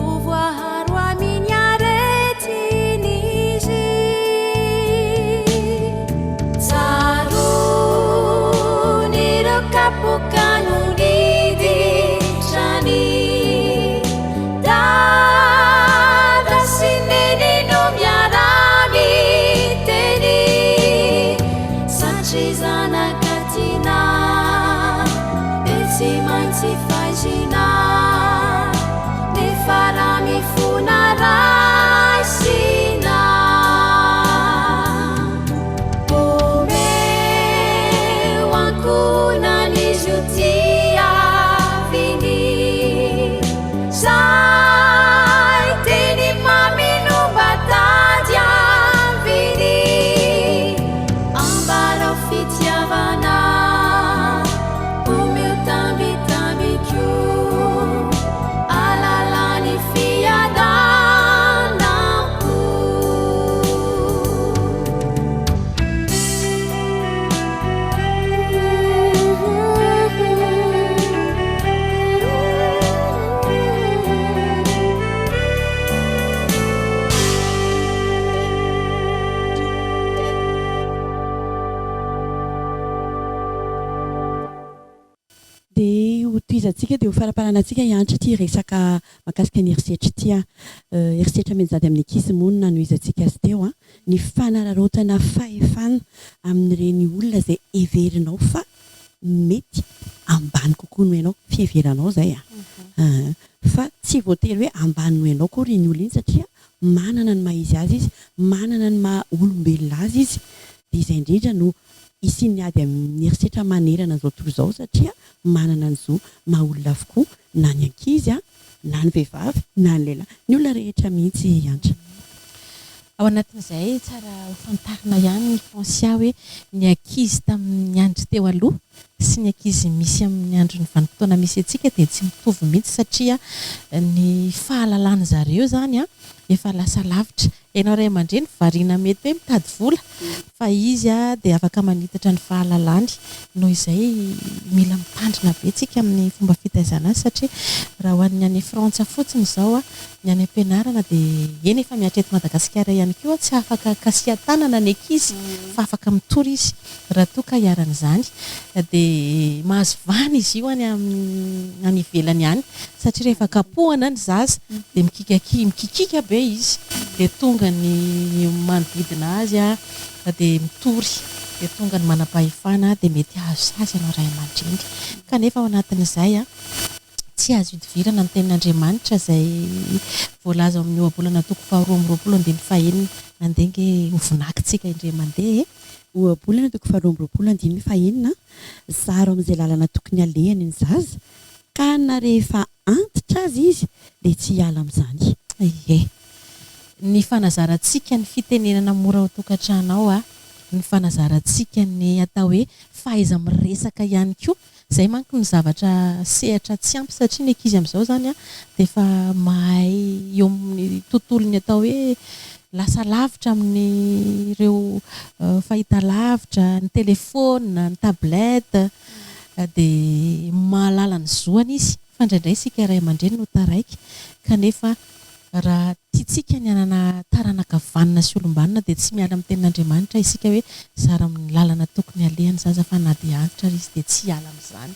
ovoaharo amin'ny aretinizy tsarony ireo kapokano niditrany dada sy neny no miara-miteny satria zanakatina tsy maintsy faizina nefa raha mifona raisina omeo ankonan'izy io ty aviny zay teny maminomba tady aviny ambarao fitiavana Antsika dia ho faraparanantsika iantra ty resaka mahakasika ny erisetra ty erisetra menjady amin'ny ankizy monina no izantsika azy teo ny fanararotana fahefana amin'ireny olona izay everinao fa mety ambany kokoa no ianao fieveranao zay fa tsy voatery hoe ambany no ianao koa ry ny olona iny satria manana ny maha-izy azy izy manana ny maha-olombelona azy izy dia izay indrindra no isiny ady amin'ny erisetra manerana an'izao tontolo izao satria manana an'izao maha-olona avokoa na ny ankizy na ny vehivavy na ny lehilahy ny olona rehetra mihitsy iantra ao anatin'izay tsara ho fantarina ihany ny fansia hoe ny ankizy tamin'ny andro teo aloha sy ny ankizy misy amin'ny andro ny vanim-potoana misy antsika dia tsy mitovy mihitsy satria ny fahalalana zareo zany efa lasa lavitra ianao ray aman-dreny variana mety hoe mitady vola fa izy dia afaka manitatra ny fahalalany noho izay mila mitandrina be tsika amin'ny fomba fitaizana azy satria raha ho an'ny any Frantsa fotsiny izao ny any am-pianarana dia eny efa miatra eto Madagasikara ihany koa tsy afaka kasihan-tanana ny ankizy fa afaka mitory izy raha toa ka hiaran'izany dia mahazo vana izy io any ivelany any satria rehefa kapohana ny zaza dia mikikika be izy dia tonga ny manodidina azy dia mitory dia tonga ny manam-pahefana dia mety azo sazy ianao ray aman-dreny kanefa ao anatin'izay tsy azo hidivirana ny tenin'Andriamanitra izay voalaza amin'ny ohabolana toko 12:20 andenge hovinakitsika indray mandeha ohabolana toko 12:20 zaro amin'izay lalana tokony alehany ny zaza ka na rehefa antitra azy izy dia tsy hiala amin'izany ny fanazarantsika ny fitenenana mora ho tokantranao ny fanazarantsika ny atao hoe fahaiza miresaka ihany koa zay manko ny zavatra sehatra tsy ampy satria ny ankizy amin'izao zany dia efa mahay eo amin'ny tontolony atao hoe lasa lavitra amin'ny ireo fahitalavitra ny telefona ny tablette dia mahalala ny zoany izy fa indraindray sika ray aman-dreny no taraiky kanefa raha tiatsika ny anana taranaka vanina sy olombanina dia tsy miala amin'ny tenin'Andriamanitra isika hoe zara amin'ny lalana tokony alehany zaza fa na dia antitra izy dia tsy hiala amin'izany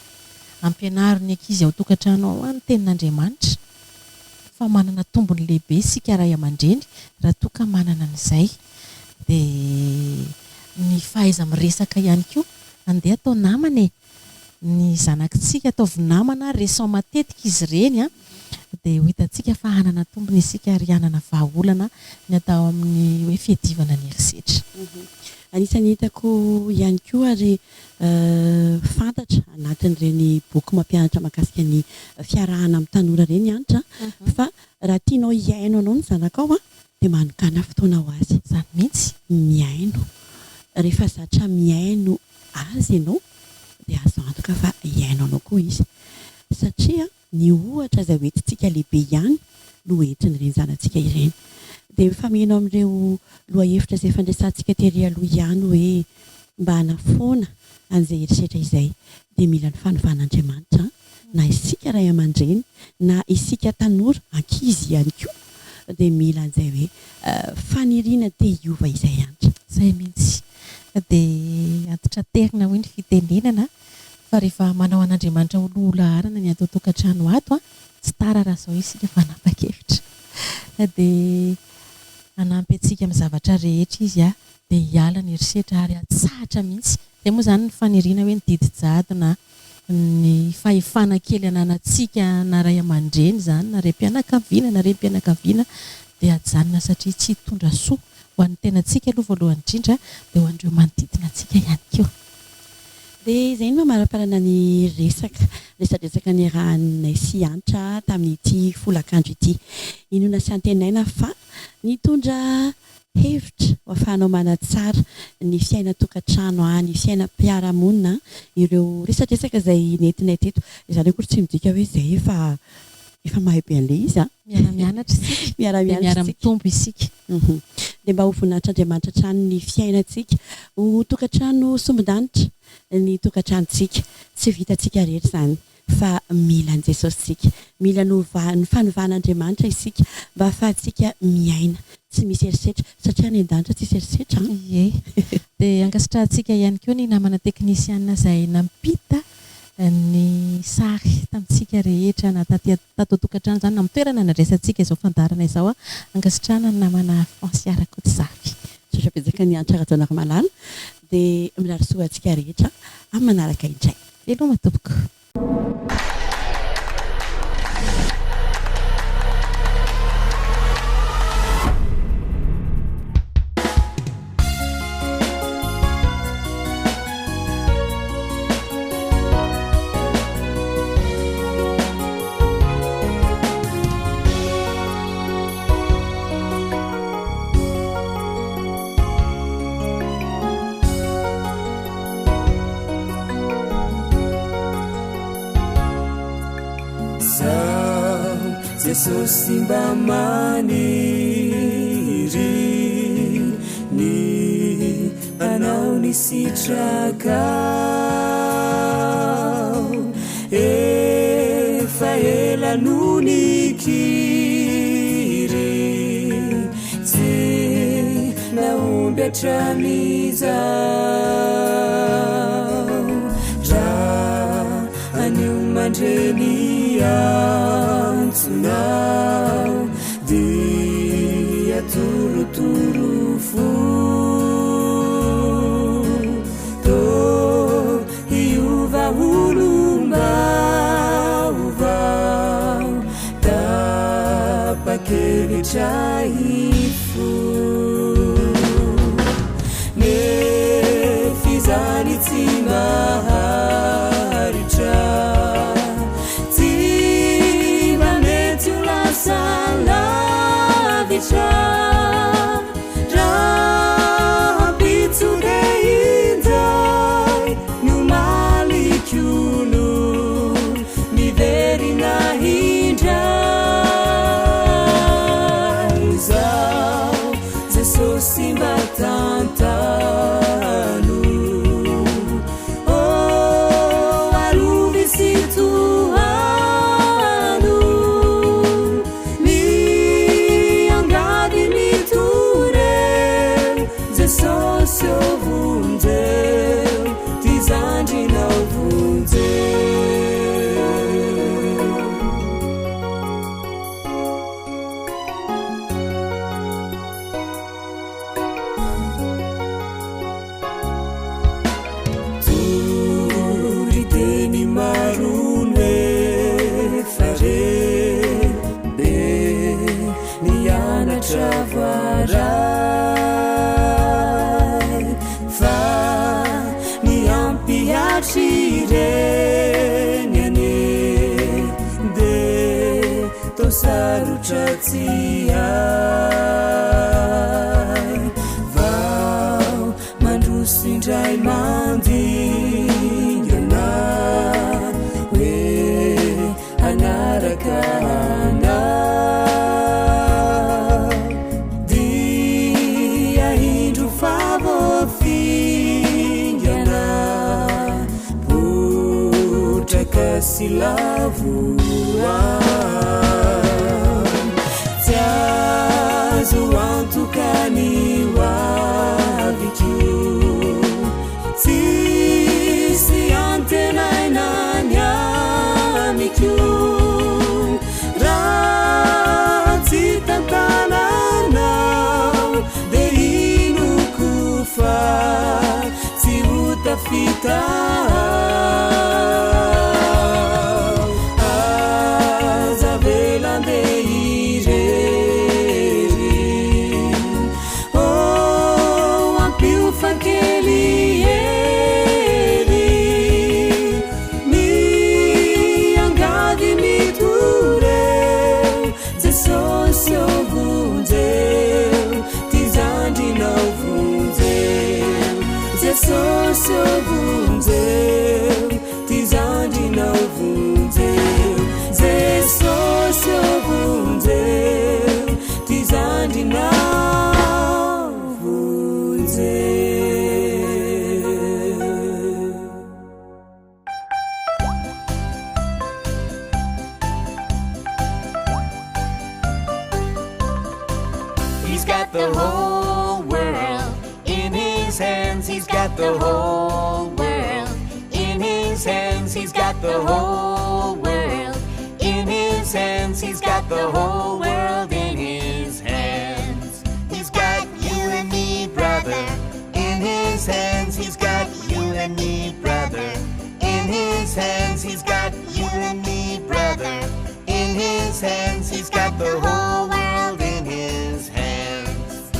ampianaro ny ankizy ao tokantrano ao ny tenin'Andriamanitra fa manana tombony lehibe isika ray aman-dreny raha toa ka manana an'izay dia ny fahaiza miresaka ihany koa andeha atao namana ny zanakitsika ataovy namana resan matetika izy ireny dia ho hitantsika fa hanana tombony isika ary hanana vahaolana ny atao amin'ny hoe fiadivana ny erisetra anisany hitako ihany koa ary fantatra anatin'ireny boky mampianatra mahakasika ny fiarahana amin'ny tanora ireny antra fa raha tianao hiaino anao ny zanakao dia manokana fotoana ho azy zany mihitsy miaino rehefa zatra miaino azy ianao dia azo antoka fa hiaino anao koa izy satria ny ohatra izay hoentintsika lehibe ihany no entin'ireny zanantsika ireny dia fameno amin'ireo lohahevitra izay fandraisantsika tery aloha ihany hoe mba hanafoana an'izay erisetra izay dia mila ny fanovan'Andriamanitra na isika ray aman-dreny na isika tanora ankizy ihany koa dia mila an'izay hoe faniriana te hiova izay antra zay mihitsy dia antitra terina hoe ny fitenenana fa rehefa manao an'Andriamanitra olo-olarana ny atao tokantrano ato tsy tara raha zao isika fanapa-kevitra dia anampy antsika amin'ny zavatra rehetra izy dia hiala ny herisetra ary atsahatra mihitsy dia moa izany ny faniriana hoe ny didi-jado na ny fahefana kely ananantsika na ray aman-dreny zany na reim-pianakaviana na reim-pianakaviana dia ajanona satria tsy hitondra soa ho an'ny tenantsika aloha voalohany indrindra dia ho an'ireo manodidina antsika ihany koa. dia izay no mamaraparana ny resadresaka ny rahanay sy antra tamin'ity folakandro ity inona sy antenaina fa nitondra hevitra ho afahanao manatsara ny fiaina tokantrano ny fiaina mpiaramonina ireo resadresaka izay nentinay teto izany akory tsy midika hoe izay efa mahay be an'ilay izy miara-mianatra isika miara-mitombo isika dia mba ho voninahitran'Andriamanitra trano ny fiainantsika ho tokantrano sombin-danitra ny tokantranontsika tsy vitantsika rehetra izany fa mila an' Jesosy sika mila ny fanovan'Andriamanitra isika mba ahafahantsika miaina tsy misy erisetra satria any an-danitra tsy misy erisetra ie dia ankasitrahantsika ihany koa ny namana teknisiana izay nampita ny sary tamintsika rehetra na tato tokantrano zany na mitoerana nadraisantsika izao fandarana izao ankasitrahana ny namana fansiara kotsavy sotrapezaka ny antra rahajanary malala dia milarisoantsika rehetra amin'ny manaraka indray veloma tompoko. Jesosy mba maniry ny anao ny sitrakao efa ela nonikiry tsy naomby hatramizao raha anio mandreny antsonao dia torotoro fo tô hiova olombaovao tapa-kevitra ifo nefizany tsy maharitra rapitsu deinzai numalikunu miverina hindrai zao Jesosy mba tantanu oh aruvisitu Sosio vunzeu, tizandi não vunzeu. Turiteni marune fare be niana travara. Shireniane de tosarutratia vau mandrusindrai mandingana we anarakana dia indro favofi silavua tiazo antokaniwa viku sisi antenainanyamiku ratsy tantananao de inukufa tsy hotafita Sosovunzeu, tizandinau vunzeu, ze sosovunzeu, tizandinau vunzeu. He's got the whole world in his hands. He's got the whole world in his hands. He's got the whole world in his hands. He's got the whole world in his hands. He's got you and me, brother, in his hands. He's got you and me, brother, in his hands. He's got you and me, brother, in his hands. He's got the whole world in his hands.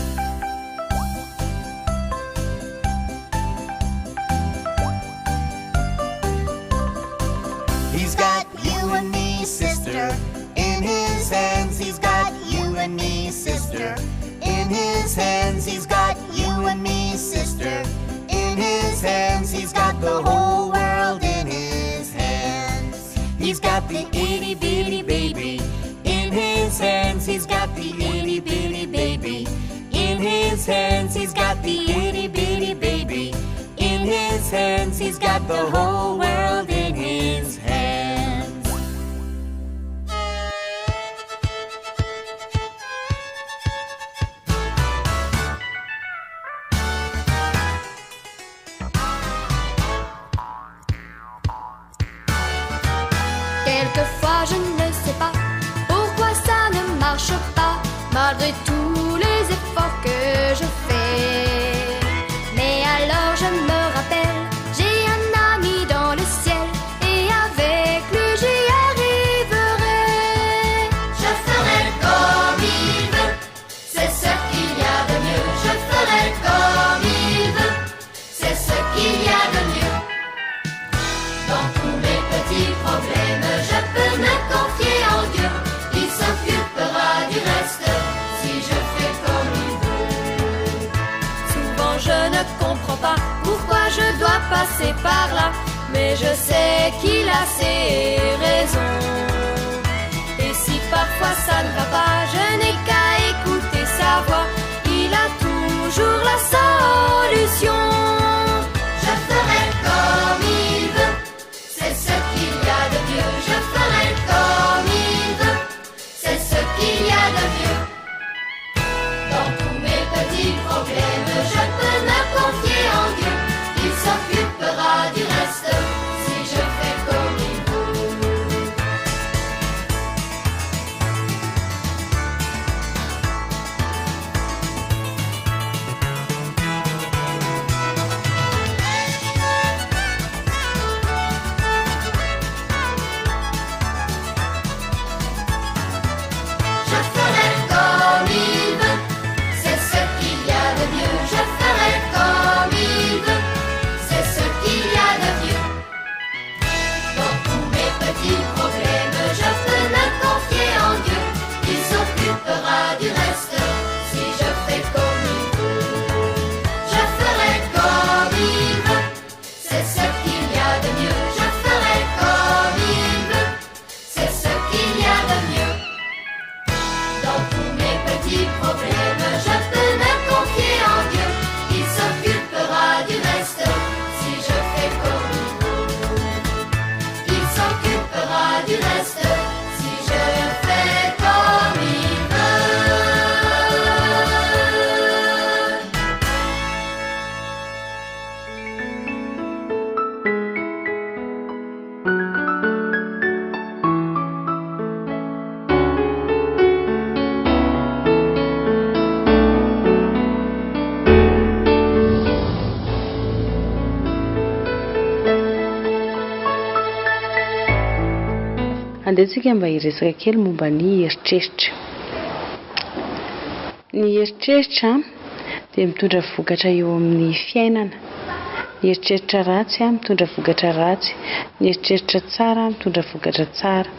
He's got you and me, sister, in his hands. He's got you and me, sister, in his hands. He's got you and me, sister, in his hands. He's got the whole world in his hands. He's got the itty bitty baby in his hands. He's got the itty bitty baby in his hands. He's got the itty bitty baby in his hands. He's got the whole world in his hands. Quelquefois je ne sais pas pourquoi ça ne marche pas, malgré tous les efforts que je fais. Mais alors je me rappelle, j'ai un ami dans le ciel, et avec lui j'y arriverai. Je ferai comme il veut, c'est ce qu'il y a de mieux. Je ferai comme il veut, c'est ce qu'il y a de mieux. Dans tous mes petits problèmes, je peux me confier en Dieu. Il s'occupera du reste si je fais comme il veut. Souvent je ne comprends pas pourquoi je dois passer par là, mais je sais qu'il a ses raisons. Et si parfois ça ne va pas, je n'ai qu'à écouter sa voix. Il a toujours la solution. Je ferai comme il veut, c'est ce qu'il y a de mieux. Je ferai comme il veut, c'est ce qu'il y a de mieux. Dans tous mes petits problèmes, je peux me confier en Dieu. Il s'occupera du reste si je fais comme il veut. andehantsika mba hiresaka kely momba ny eritreritra. Ny eritreritra dia mitondra vokatra eo amin'ny fiainana. Ny eritreritra ratsy mitondra vokatra ratsy, ny eritreritra tsara mitondra vokatra tsara.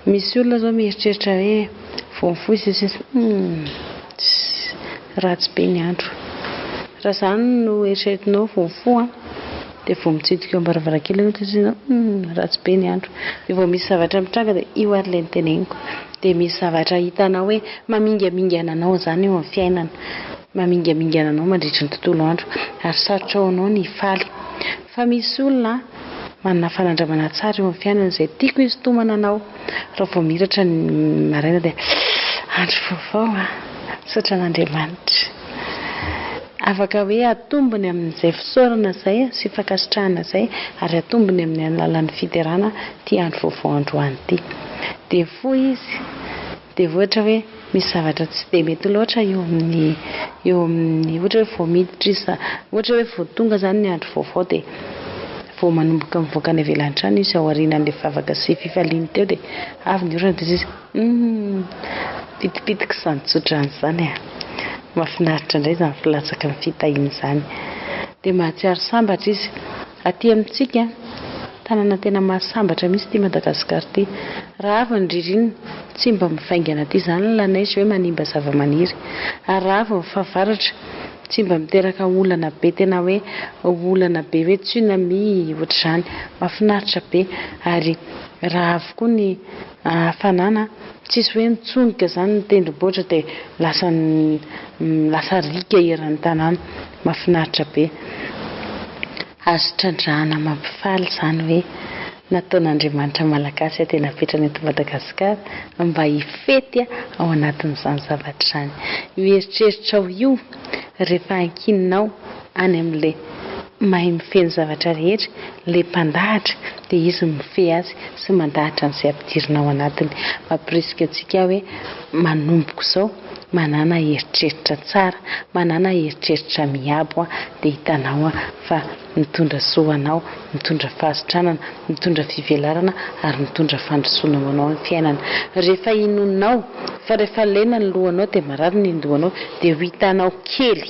Misy olona zao mieritreritra hoe vao mifoy ratsy be ny andro. Raha zany no eritreritinao vao mifoy dia vao mitsidika eo am-baravarankely ratsy be ny andro. Dia vao misy zavatra mitranga dia io ary ilay niteneniko. Dia misy zavatra hitanao hoe mamingamingana anao zany eo amin'ny fiainana, mamingamingana anao mandritra ny tontolo andro ary sarotra ao anao ny faly. Fa misy olona manana fanandramana tsara eo amin'ny fiainana izay tiako hisintomana anao. Raha vao miratra ny maraina dia andro vaovao saotra n'Andriamanitra. Afaka hoe atombony amin'izay fisaorana izay sy fankasitrahana izay ary atombony amin'ny alalan'ny fiterana ty andro vaovao androany ty. Dia foy izy dia ohatra hoe misy zavatra tsy dia mety loatra eo amin'ny ohatra hoe vao miditra izy, ohatra hoe vao tonga zany ny andro vaovao dia vao manomboka mivoaka ny avelan'ny trano izy ao aorianan'ilay vavaka sy fifaliany teo dia avy ny orana dia izy pitipitika izany tsotran'izany mahafinaritra indray izany filatsaka ny fitahiana izany. Dia mahatsiaro sambatra izy. Aty amintsika tanàna tena mahasambatra misy ty Madagasikara ty. Raha avy ny ririnina tsy mba mivaingana ty zany ny lanezy hoe manimba zava-maniry, ary raha avy ny fahavaratra tsy mba miteraka olana be, tena hoe olana be hoe tsunami ohatr'izany. Mahafinaritra be. Ary raha avy koa ny hafanana tsisy hoe mitsongoka zany ny tendrombohitra dia lasa rika eran'ny tanàna. Mahafinaritra be. Azo trandrahana mampifaly zany hoe nataon'Andriamanitra malagasy tena petrany eto Madagasikara mba hifety ao anatin'izany zavatra izany. Io eritreritra io rehefa ankininao any amin'ilay mahay mifeny zavatra rehetra, ilay mpandahatra dia izy mifehy azy sy mandahatra an'izay ampidirinao anatiny. Mampirisika antsika hoe manomboka izao manana eritreritra tsara, manana eritreritra miabo dia hitanao fa mitondra soanao, mitondra fahasitranana, mitondra fivelarana ary mitondra fandrosoana ho anao amin'ny fiainana. Rehefa inonao fa rehefa lena ny lohanao dia marary ny lohanao dia ho hitanao kely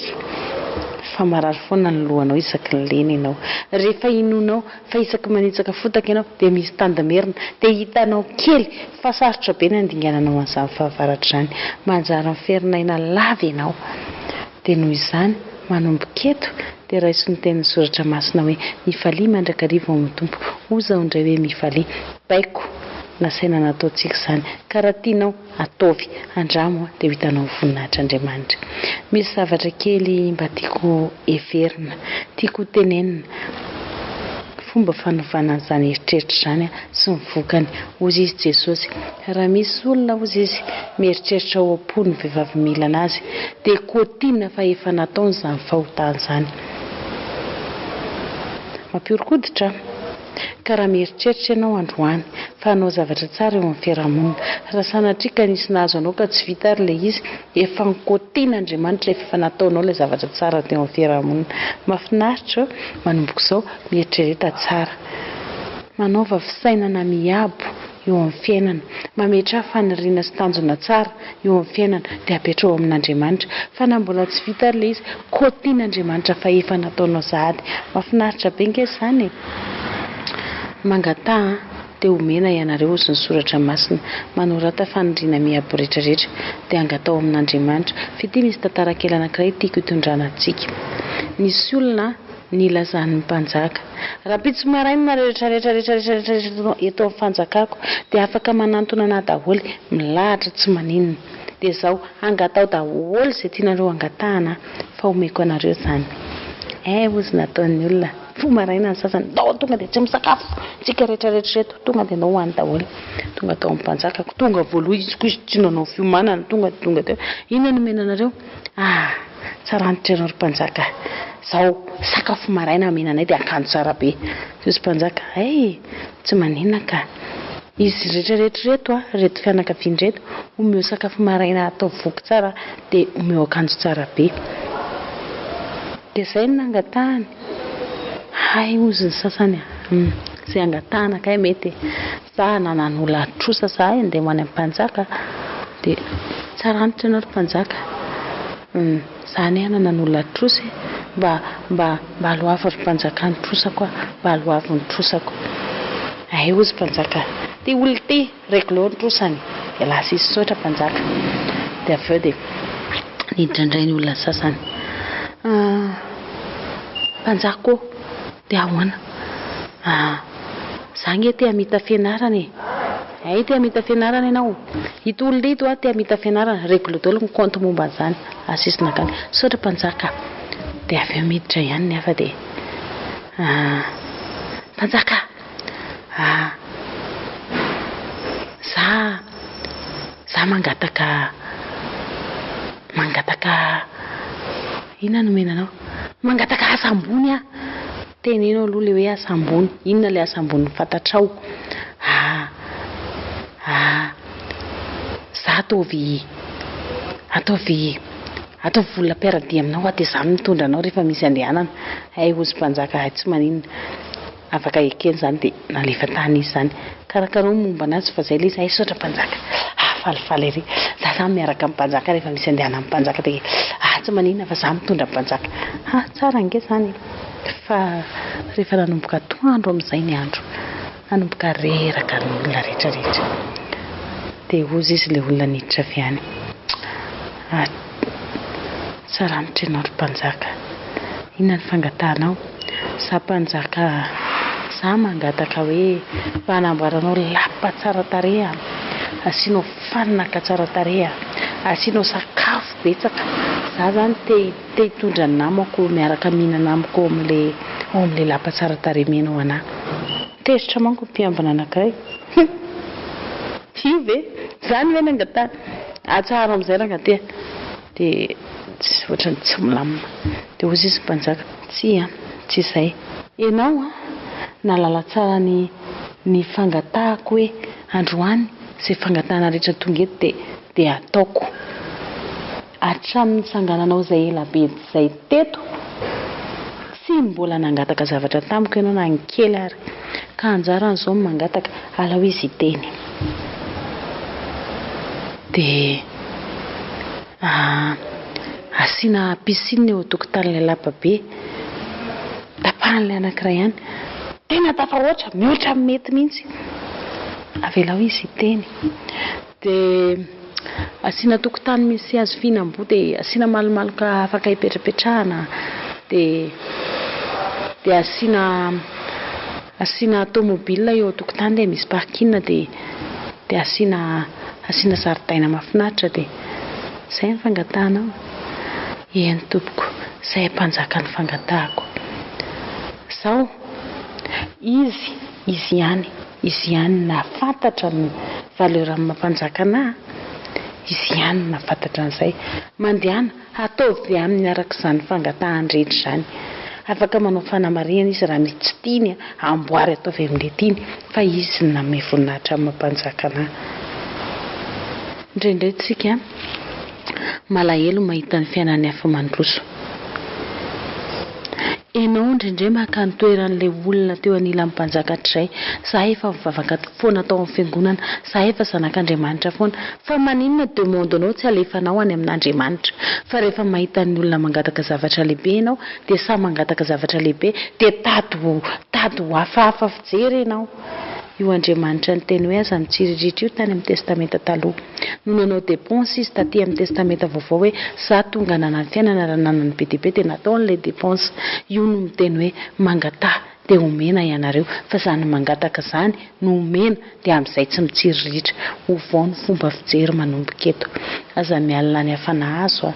fa marary foana ny lohanao isaky ny lena ianao. Rehefa inonao fa isaky manitsaka fotaka ianao dia misy tandamerina dia hitanao kely fa sarotra be ny andingananao an'izany fahavaratra izany. Manjary miferinaina lava ianao. Dia noho izany manomboka eto dia raiso ny tenin'ny soratra masina hoe mifalia mandrakariva ao amin'ny tompo, oza indray hoe mifalia. Baiko nasaina nataontsika izany ka raha tianao ataovy andramo dia hitanao voninahitr'Andriamanitra. Misy zavatra kely mba tiako heverina, tiako tenenina, fomba fanovana an'izany eritreritra izany sy ny vokany. Ozy izy Jesosy, raha misy olona ozy izy mieritreritra ao am-po ny vehivavy mila anazy dia kotiana fa efa nataony izany fahotana izany. Mampiorikoditra ka raha mieritreritra ianao androany fa hanao zavatra tsara eo amin'ny fiarahamonina, raha sanatria ka nisy nahazo anao ka tsy vita ary ilay izy, efa nikotian'Andriamanitra efa nataonao ilay zavatra tsara teo amin'ny fiarahamonina. Mahafinaritra manomboka izao mieritrereta tsara, manaova fisainana miabo eo amin'ny fiainana, mametra faniriana sy tanjona tsara eo amin'ny fiainana dia apetrao amin'Andriamanitra. Fa na mbola tsy vita ary ilay izy, kotian'Andriamanitra fa efa nataonao sahady. Mahafinaritra be nge izany. Mangataha dia omena ianareo ozy ny soratra masina, manorata faniriana miabo rehetrarehetra dia angatao amin'Andriamanitra. Fity misy tantara kely anankiray tiako hitondrana antsika. Nisy olona nilazan'ny mpanjaka, raha pitsy maraina rehetrarehetra eto amin'ny fanjakako dia afaka manantona ana daholo, milahatra tsy maninona. Dia izao angatao daholo izay tianareo angatahana fa omeko anareo izany. Ozy nataon'ny olona fo maraina ny sasany tonga dia tsy misakafo tsika rehetrarehetra reto, tonga dia anao hoany daholo. Tonga tao amin'ny mpanjakako, tonga voaloha izy koa izy tsy nanao fiomanana, tonga teo inona no menanareo? Tsara antitra ianao ry mpanjaka, izao sakafo maraina menanay dia akanjo tsara be. Izy mpanjaka tsy maninona ka izy rehetrarehetra reto reto fianakaviany reto omeo sakafo maraina atao voky tsara dia omeo akanjo tsara be. Dia izay no nangatahany. Ozy ny sasany zay angatahana kay mety za nanan'olona trosa za andeha ho any amin'ny mpanjaka dia tsara antitra ianao ry mpanjaka zany ihany nanan'olona trosa mba aloava ry mpanjaka ny trosako mba aloava ny trosako ay ozy mpanjaka ty olo ty reglô ny trosany dia lasa izy sotra mpanjaka dia avy eo dia nidraindray ny olona sasany mpanjaka ô dia ahoana za nge te hamita fianarana ay te hamita fianarana ianao ito olona ito te hamita fianarana reglô daholo ny compte momba an'izany asisonakany sotra mpanjaka dia avy eo miditra ihany ny hafa dia mpanjaka za mangataka inona no menanao mangataka asambony tenenao aloha le hoe asambony inona le asambony fantatrao za ataovy vola piaradia aminao dia za mitondra anao rehefa misy andehanana ay ozy mpanjaka tsy maninona afaka ekeny zany dia nalefa tany izy zany karakarao momba anazy fa zay le izy ay sotra mpanjaka falifaly ery za zany miaraka amin'ny mpanjaka rehefa misy andehana amin'ny mpanjaka dia tsy maninona fa za mitondra mpanjaka tsara nge zany fa rehefa nanomboka toandro amin'izay ny andro nanomboka reraka ny olona rehetrarehetra dia ozy izy le olona niditra avy any tsara nitra ianao ry mpanjaka inona ny fangatahanao za mpanjaka za mangataka hoe mba hanamboaranao lapa tsara tareha asianao fanaka tsara tareha asianao sakafo betsaka za zany te hitondra ny namako miaraka mihinana amiko ao amin'le lapa tsara taremenao anahy tezitra manko mpiambina anankiray tia ve zany hoe nangatana tsara amin'izay rangatea dia ohatrany tsy milamina dia ozy izy mpanjaka tsy izay ianao nalala tsara ny fangatahako hoe androany izay fangatahana rehetra tonga eto dia ataoko hatramin'ny sangananao izay elabe izay teto tsy mbola nangataka zavatra tamiko ianao na nkely ary ka anjaran'izao mangataka ala ho izy iteny dia asiana piscine eo tokotanin'ilay lapabe tapahan'ilay anankiray ihany tena tafahoatra mihoatra mety mihitsy avela ho izy iteny dia asiana tokotany misy hazo fihinam-boa dia asiana malomaloka afaka hipetrapetrahana dia asiana tomobile eo tokotany dia misy parking dia asiana zaridaina mahafinaritra dia izay ny fangatahanao ny tompoko izay mpanjaka ny fangatahako sao izy ihany nafantatra ny valeur amin'ny mampanjaka anahy izy ihany nafantatra an'izay mandehana ataovy amin'ny arak'izany fangatahany rehetra izany afaka manao fanamarihana izy raha misy tsy tiany amboary ataovy amin'ilay tiany fa izy nanome voninahitra amin'ny mampanjaka anahy indraindray tsika malahelo mahita ny fiainan'ny hafa mandroso ianao indraindray mahakany toeran'ilay olona teo anilan'ny mpanjaka hatrizay za efa mivavaka foana tao amin'ny fiangonana za efa zanak'Andriamanitra foana fa maninona demandinao tsy alefanao any amin'Andriamanitra fa rehefa mahita ny olona mangataka zavatra lehibe ianao dia sa mangataka zavatra lehibe dia tady hafahafa fijery ianao io Andriamanitra ny teny hoe aza mitsiriritra io tany amin'ny testamenta taloha no nanao dépense izy taty amin'ny testamenta vaovao hoe za tonga nanany fiainana raha nanany be dia be dia natao an'ilay dépense io no miteny hoe mangatah dia omena ianareo fa zany mangataka zany no omena dia amin'izay tsy mitsiriritra ho vao ny fomba fijery manomboka eto aza mialina ny hafanahazo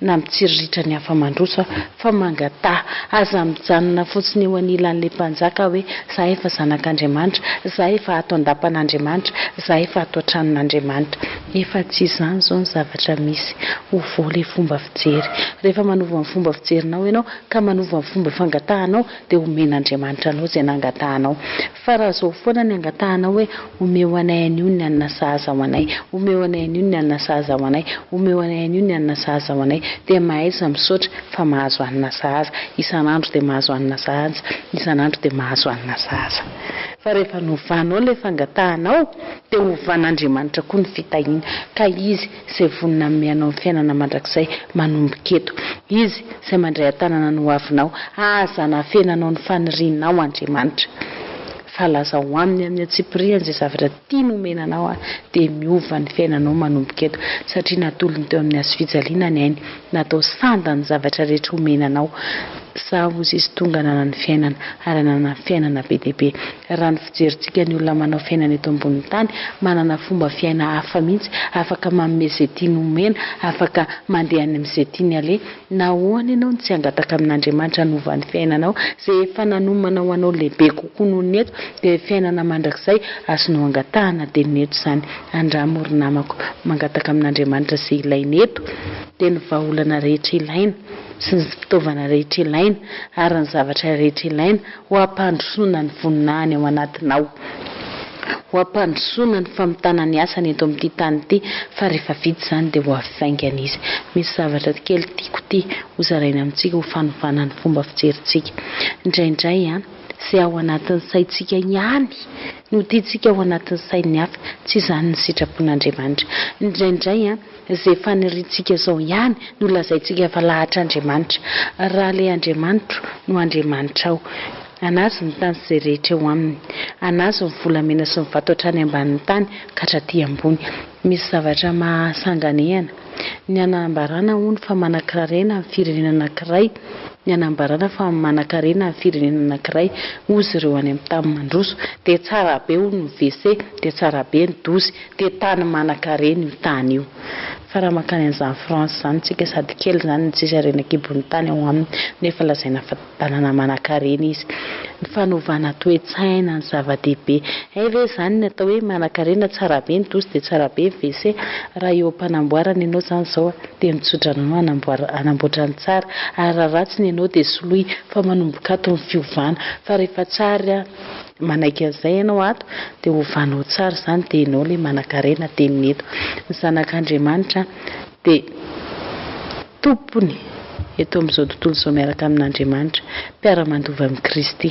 na mitsiriritra ny hafa mandroso fa mangatah aza mijanona fotsiny eo anilan'ilay mpanjaka hoe za efa zanak'Andriamanitra za efa ato an-dapan'Andriamanitra za efa ato an-tranon'Andriamanitra efa tsy izany zao ny zavatra misy ho vao ilay fomba fijery rehefa manova ny fomba fijerinao ianao ka manova ny fomba fangatahanao dia omen'Andriamanitra anao izay nangatahanao fa raha zao foana ny angatahanao hoe omeo anay anio ny anona sahaza ho anay omeo anay anio ny anona sahaza ho anay omeo anay anio ny anona sahaza ho anay dia mahaiza misaotra fa mahazo anona sahaza isan'andro dia mahazo anona sahaza isan'andro dia mahazo anona sahaza fa rehefa novanao le fangatahanao dia hovan'Andriamanitra koa ny fitahina ka izy izay vonina mianao ny fiainana mandrakizay manomboka eto izy izay mandray an-tanana no avinao azana fenanao ny fanirinao Andriamanitra laza ho aminy amin'ny atsipiriany izay zavatra tia nomenanao dia miova ny fiainanao manomboka eto satria natolony teo amin'ny hazofijaliana ny ainy natao sanda ny zavatra rehetra homenanao za ozy izy tonga nanany fiainana ary nanana fiainana be dia be raha ny fijerintsika ny olona manao fiainana eto ambonin'ny tany manana fomba fiaina hafa mihitsy afaka manome izay tia nomena afaka mandeha any amin'izay tia ny aleha na hoany ianao tsy hangataka amin'Andriamanitra hanova ny fiainanao izay efa nanomana ho anao lehibe kokoa noho ny eto dia fiainana mandrakizay azonao angatahana dia ny eto izany andramory namako mangataka amin'Andriamanitra izay ilaina eto dia ny vahaolana rehetra ilaina sy ny fitaovana rehetra ilaina ary ny zavatra rehetra ilaina ho ampandrosoana ny voninahiny ao anatinao ho ampandrosoana ny famitana ny asany eto amin'ity tany ity fa rehefa vita izany dia ho afaingana izy misy zavatra kely tiako ity ho zaraina amintsika ho fanovana ny fomba fijerintsika indraindray izay ao anatin'ny saintsika ihany no tiantsika ao anatin'ny sain'ny hafa tsy izany ny sitrapon'Andriamanitra indraindray izay faniriantsika izao ihany no lazaintsika fa lahatr'Andriamanitra raha ilay Andriamanitra no Andriamanitra ao anazy ny tany izay rehetra eo aminy anazy ny volamena sy ny vato hatrany ambanin'ny tany ka hatraty ambony misy zavatra mahasanganehana ny anambarana hono fa manan-karena amin'ny firenena anankiray ny anambarana fa manan-karena amin'ny firenena anankiray ozy ireo any amin'ny tany mandroso dia tsara be hono ny WC dia tsara be ny dozy dia tany manan-karena io tany io fa raha makany an'izany France izany tsika sady kely izany ny tsisy harenakibon'ny tany ao aminy nefa lazaina fa tanàna manan-karena izy ny fanovana toe-tsaina ny zava-dehibe ve izany ny atao hoe manan-karena tsara be ny dozy dia tsara be ny WC raha eo am-panamboarana ianao izany izao dia mitsotra anao anamboatra ny tsara ary raha ratsy ny ianao dia soloy fa manomboka ato ny fiovana fa rehefa tsara manaiky an'izay ianao ato dia hovanao tsara izany dia ianao ilay manan-karena teniny eto ny zanak'Andriamanitra dia tompony eto amin'izao tontolo izao miaraka amin'Andriamanitra mpiara-mandova amin'ny Kristy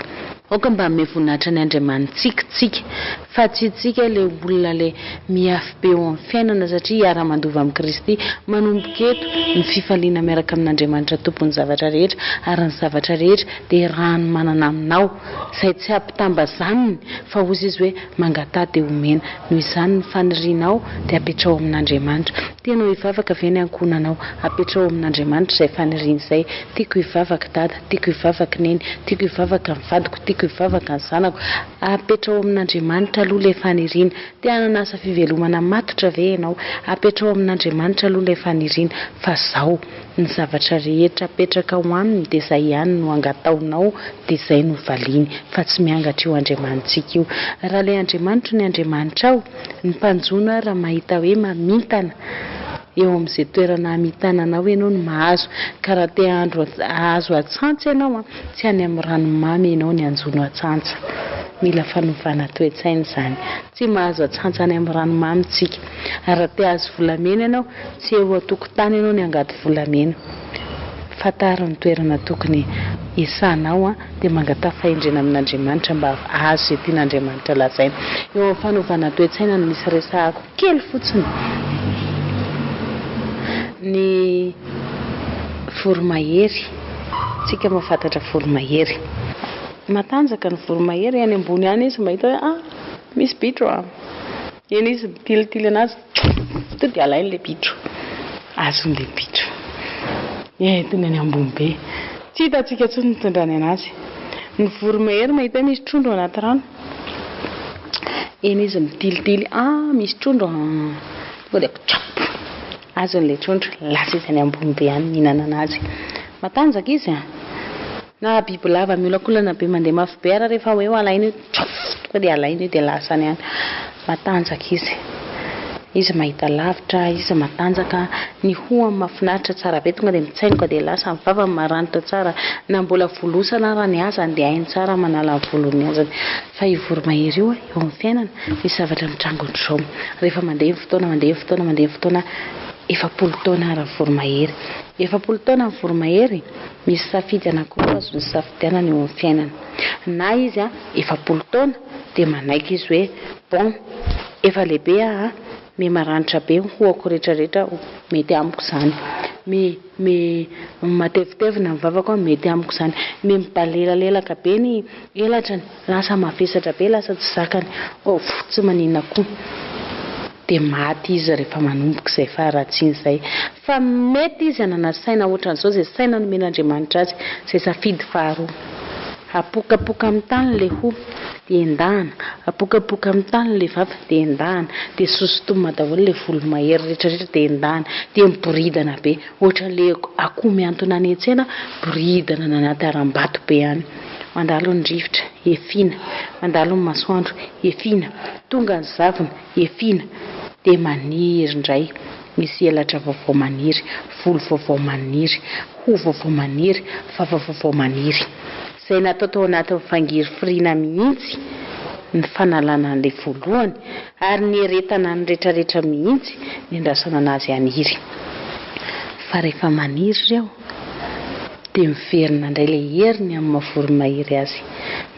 aoka mba hanome voninahitra ny Andriamanitsika tsika fa tsy tsika ilay olona ilay miafy be eo amin'ny fiainana satria hiara-mandova amin'ny Kristy manomboka eto ny fifaliana miaraka amin'Andriamanitra tompony zavatra rehetra ary ny zavatra rehetra dia raha ny manana aminao izay tsy ampitambazaniny fa ozy izy hoe mangatà dia homena noho izany ny fanirianao dia apetrao amin'Andriamanitra tianao hivavaka ve ny ankonanao apetrao amin'Andriamanitra izay faniriana izay tiako hivavaka dada tiako hivavaka neny tiako hivavaka ny vadiko tiako hivavaka ny zanako apetrao amin'Andriamanitra aloha ilay faniriana dia hananasa fivelomana matotra ve ianao apetrao amin'Andriamanitra aloha ilay faniriana fa zao ny zavatra rehetra apetraka ao aminy dia izay ihany no angataonao dia izay no valiany fa tsy miangatra io Andriamanitsika io raha ilay Andriamanitra ny Andriamanitra ao ny mpanjona raha mahita hoe mamintana eo amin'izay toerana hamitananao ianao no mahazo ka raha te ahazo atsantsa ianao tsy any amin'ny ranomamy ianao ny anjono atsantsa mila fanovana toe-tsaina izany tsy mahazo atsantsa any amin'ny ranomamy tsika raha te ahazo volamena ianao tsy eo an-tokotany ianao ny angady volamena fataro ny toerana tokony isanao dia mangatà fahendrena amin'Andriamanitra mba ahazo izay tian'Andriamanitra lazaina eo amin'ny fanovana toe-tsaina no misy resahako kely fotsiny ny voromahery tsika mahafantatra voromahery matanjaka ny voromahery any ambony any izy mahita hoe misy bitro eny izy mitilitily anazy to dia alain'ilay bitro azon'ilay bitro tonga any ambony be tsy hitantsika tsony nitondrany anazy ny voromahery mahita misy trondro anaty rano eny izy mitilitily misy trondro tonga dia azon'ilay trondro lasa izy any ambony be any mihinana anazy matanjaka izy na bibilava miolakolana be mandeha mafy be ara rehefa hoe alaina tonga dia alaina io dia lasa any any matanjaka izy mahita lavitra izy matanjaka ny hohany mahafinaritra tsara be tonga dia mitsainoka dia lasa ny vavany maranitra tsara na mbola volosana raha ny azany dia hainy tsara manala ny volony azany fa io voromahery io eo amin'ny fiainana misy zavatra mitrangony zao rehefa mandeha fotoana efapolo taona ary voromahery. Efapolo taona ny voromahery misy safidy anankiroa azony safidianana eo amin'ny fiainana. Na izy efapolo taona dia manaiky izy hoe bon efa lehibe me maranitra be hoako rehetrarehetra mety amiko izany, me matevitevina ny vavako mety amiko izany, me mibalelelaka be ny elatrany, lasa mavesatra be, lasa tsy zakany, tsy maninona koa. Dia maty izy rehefa manomboka izay faharatsiany izay. Fa mety izy anana saina ohatran'izao izay saina nomen'Andriamanitra azy, izay safidy faharoa. Apokapoka amin'ny tany ilay hoho dia endahana, apokapoka amin'ny tany ilay vava dia endahana, dia sosotomana daholo ilay volomahery rehetrarehetra dia endahana, dia miboridana be ohatran'ilay akoho miantona any an-tsena, boridana any anaty haram-bato be any. Mandalo ny rivotra efina, mandalo ny masoandro efina, tonga ny zavona efina, dia maniry indray. Misy elatra vaovao maniry, volo vaovao maniry, hoho vaovao maniry, vava vaovao maniry. Izay natao tao anatin'ny fangiry firiana mihitsy ny fanalana an'ilay voalohany, ary ny heretana ny rehetrarehetra mihitsy ny andrasana anazy aniry. Fa rehefa maniry ireo dia miverina indray ilay heriny amin'ny mahavoromahery azy,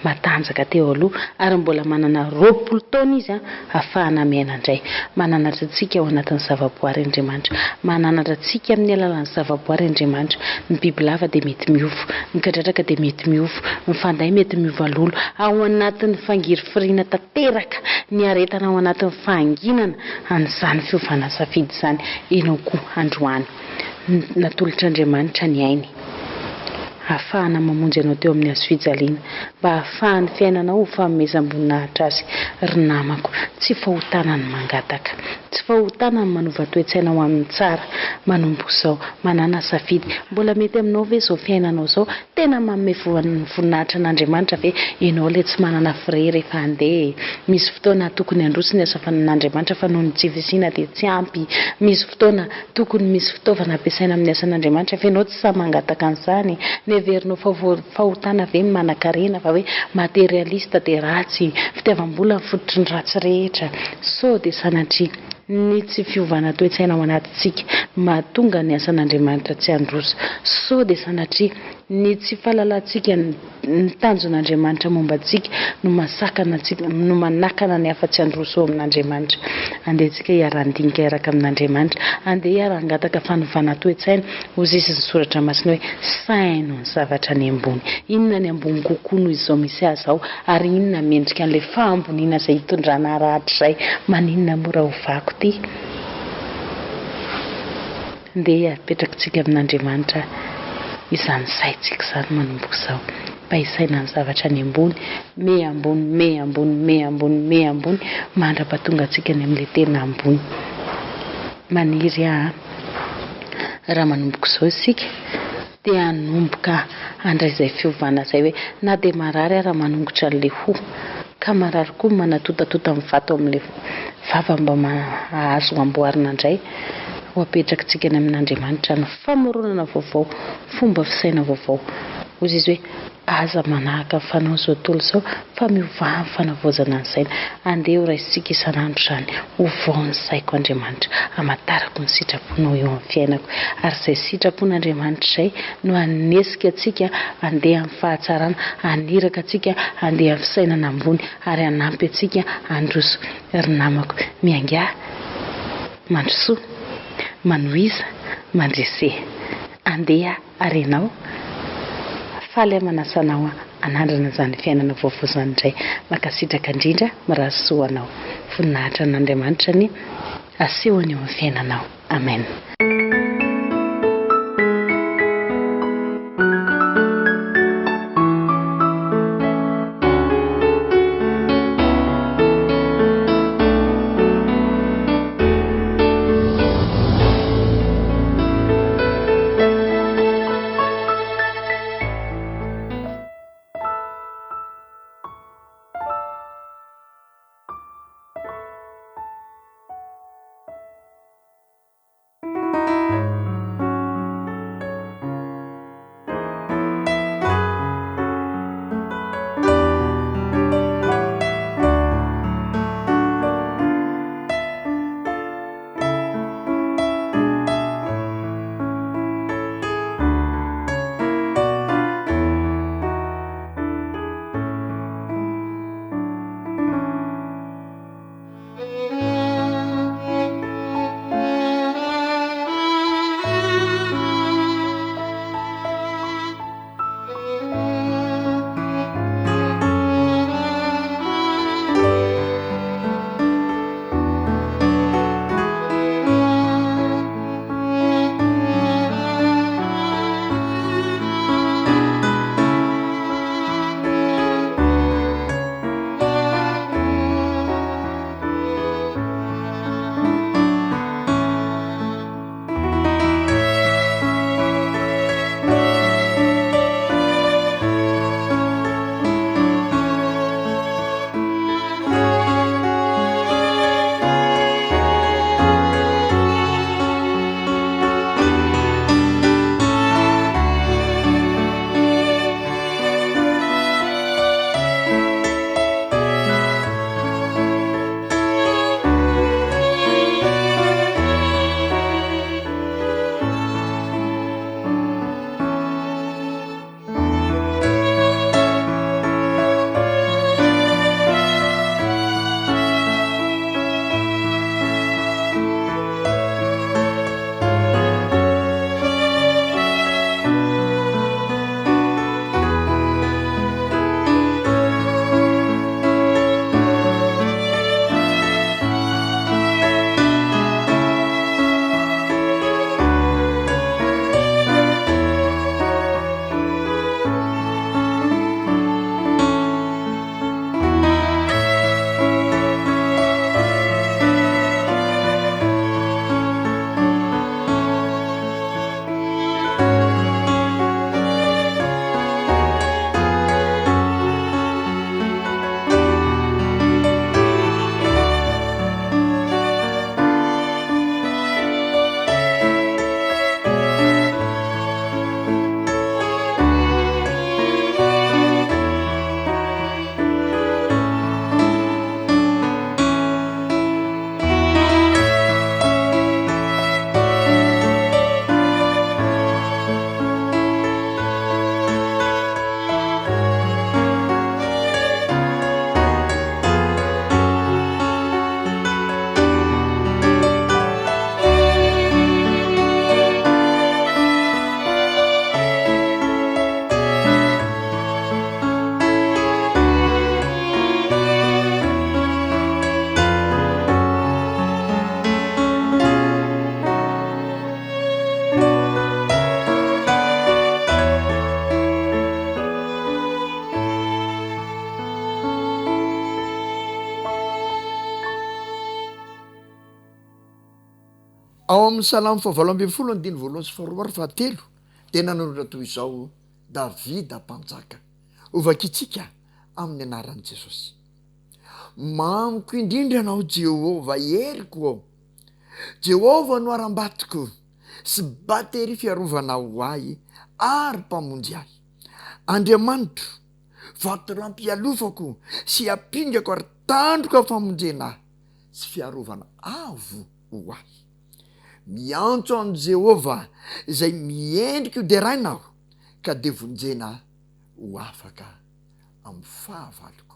matanjaka teo aloha, ary mbola manana 20 taona izy ahafahana miaina indray. Mananatra antsika ao anatin'ny zavaboary Andriamanitra, mananatra antsika amin'ny alalan'ny zavaboary Andriamanitra. Ny biby lava dia mety miofo, ny kadradraka dia mety miofo, ny fanday mety miova lolo. Ao anatin'ny fangiry firiana tanteraka ny aretana ao anatin'ny fahanginana an'izany fiovana safidy izany, enao koa androany. Natolotr'Andriamanitra ny ainy ahafahana mamonjy anao teo amin'ny hazo fijaliana, mba ahafahany fiainanao ho fanomezam-boninahitra azy. Ry namako, tsy fahotana ny mangataka, tsy fahotana ny manova toe-tsaina ho amin'ny tsara. Manomboka izao manana safidy, mbola mety aminao ve izao fiainanao izao? Tena manome voninahitra an'Andriamanitra ve ianao ilay tsy manana fire rehefa handeha? Misy fotoana tokony handroso ny asa fanan'Andriamanitra fa noho ny tsy fisiana dia tsy ampy. Misy fotoana tokony misy fitaovana ampiasaina amin'ny asan'Andriamanitra fa ianao tsy sa mangataka an'izany. Neverinao fahotana ve manan-karena fa hoe materialista dia ratsy, fitiavam-bola ny fototry ny ratsy rehetra. Sao dia sanatria ny tsy fiovana toe-tsaina ao anatintsika mahatonga ny asan'Andriamanitra tsy handroso. Sao dia sanatria ny tsy fahalalantsika ny tanjon'Andriamanitra momba antsika no masakana antsika, no manakana ny afa-tsy handroso ao amin'Andriamanitra. Andehantsika hiara-ndinika iaraka amin'Andriamanitra, andeha hiara-ngataka fanovana toe-tsaina ho zisy ny soratra masina hoe saino ny zavatra ny ambony. Inona ny ambony kokoa noho izao misy azy ao, ary inona mendrika an'ilay fahamboniana izay hitondrana rahatra izay? Maninona mora ho vako ty? Andeha apetrakintsika amin'Andriamanitra izany saintsika izany manomboka izao, mba hisaina ny zavatra ny ambony, me ambony, me ambony, me ambony, me ambony, mandra-pahatonga antsika ny amin'ilay tena ambony. Maniry raha manomboka izao isika dia hanomboka handray izay fiovana izay hoe na dia marary raha manongotra an'ilay hoho, ka marary koa manatotatota amin'ny vato amin'ilay vava mba mahazo amboarina indray. Ho apetrakintsika ny amin'Andriamanitra ny famoronana vaovao, fomba fisaina vaovao. Hoy izy hoe aza manahaka ny fanao izao tontolo izao fa miova ny fanavaozana ny saina. Andeha ho raisitsika isan'andro izany, ovao ny saiko Andriamanitra, hamatarako ny sitraponao eo amin'ny fiainako, ary izay sitrapon'Andriamanitra izay no hanesika antsika andeha amin'ny fahatsarana, haniraka antsika andeha amin'ny fisainana ambony, ary hanampy antsika handroso. Ry namako, miangaha, mandrosoa, manohiza, mandrese, andeha ary ianao faly amanasanao anandrana izany fiainana vaovao izany indray. Makasitraka indrindra mirahasoa anao. Voninahitra n'Andriamanitra ny asehony eo amin'ny fiainanao. Amen. ao amin'ny salamo fahavalo ambin'ny folo andiny voalohany sy faharoary fahatelo dia nanonora toy izao davida mpanjaka ovakitsika amin'ny anaran'i jesosy. Mamiko indrindra anao jehova heriko ao, jehova no aram-batiko sy batery fiarovana ho ahy ary mpamonjy ahy. Andriamanitro vatoram-pialofako sy apingako ary tandroka famonjena ahy sy fiarovana avo ho ahy. Miantso an' Jehova izay miendrika io de rainao ka de vonjena ho afaka amin'ny fahavaloko.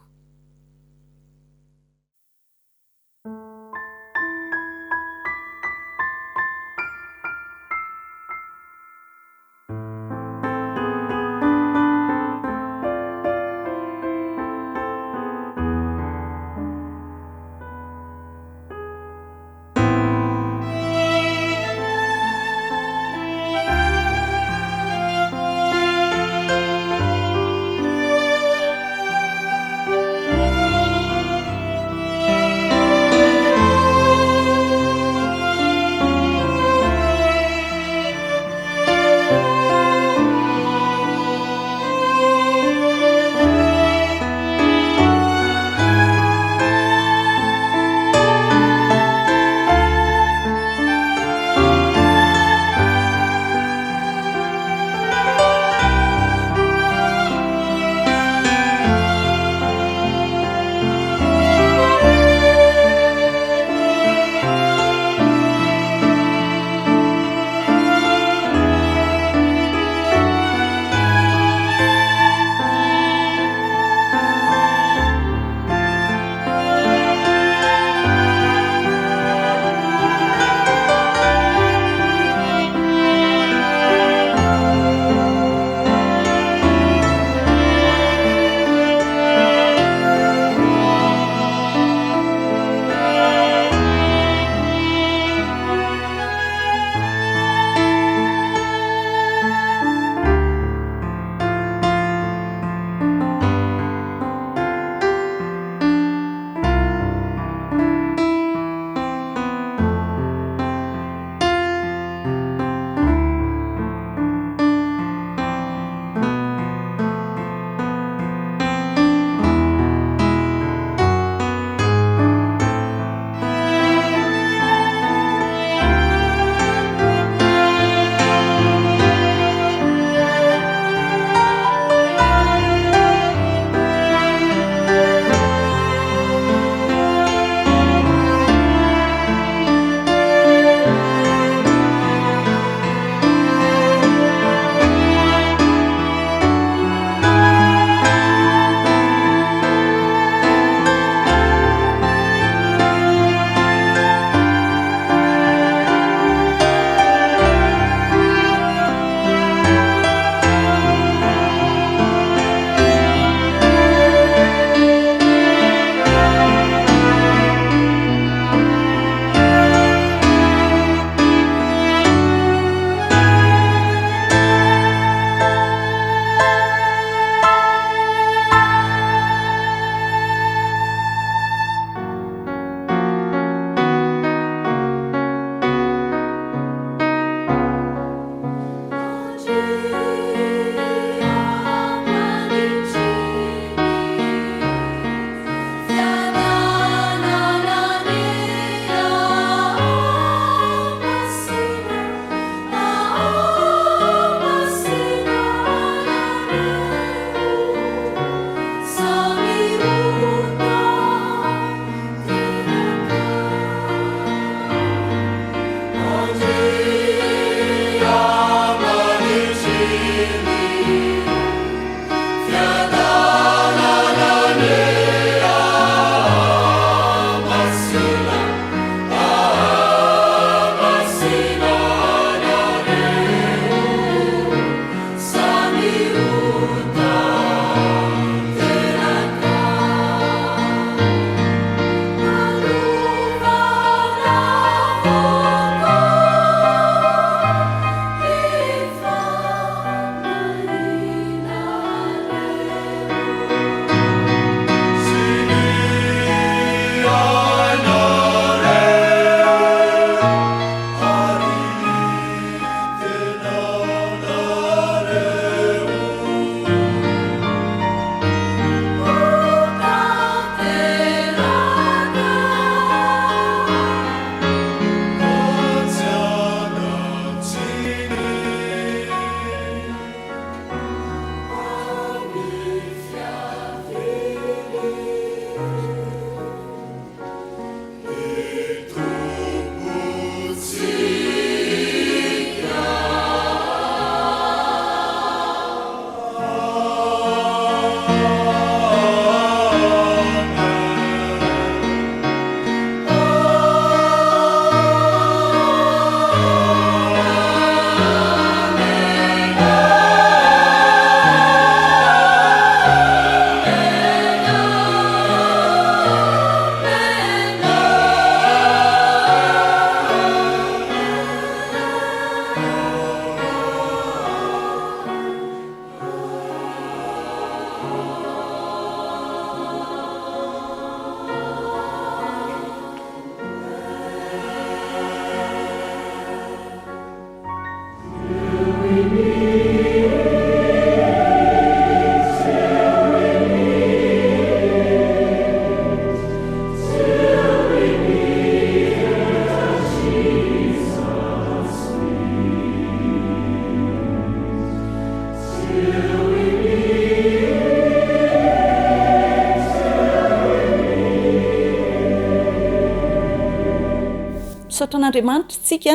misaotra an'Andriamanitra tsika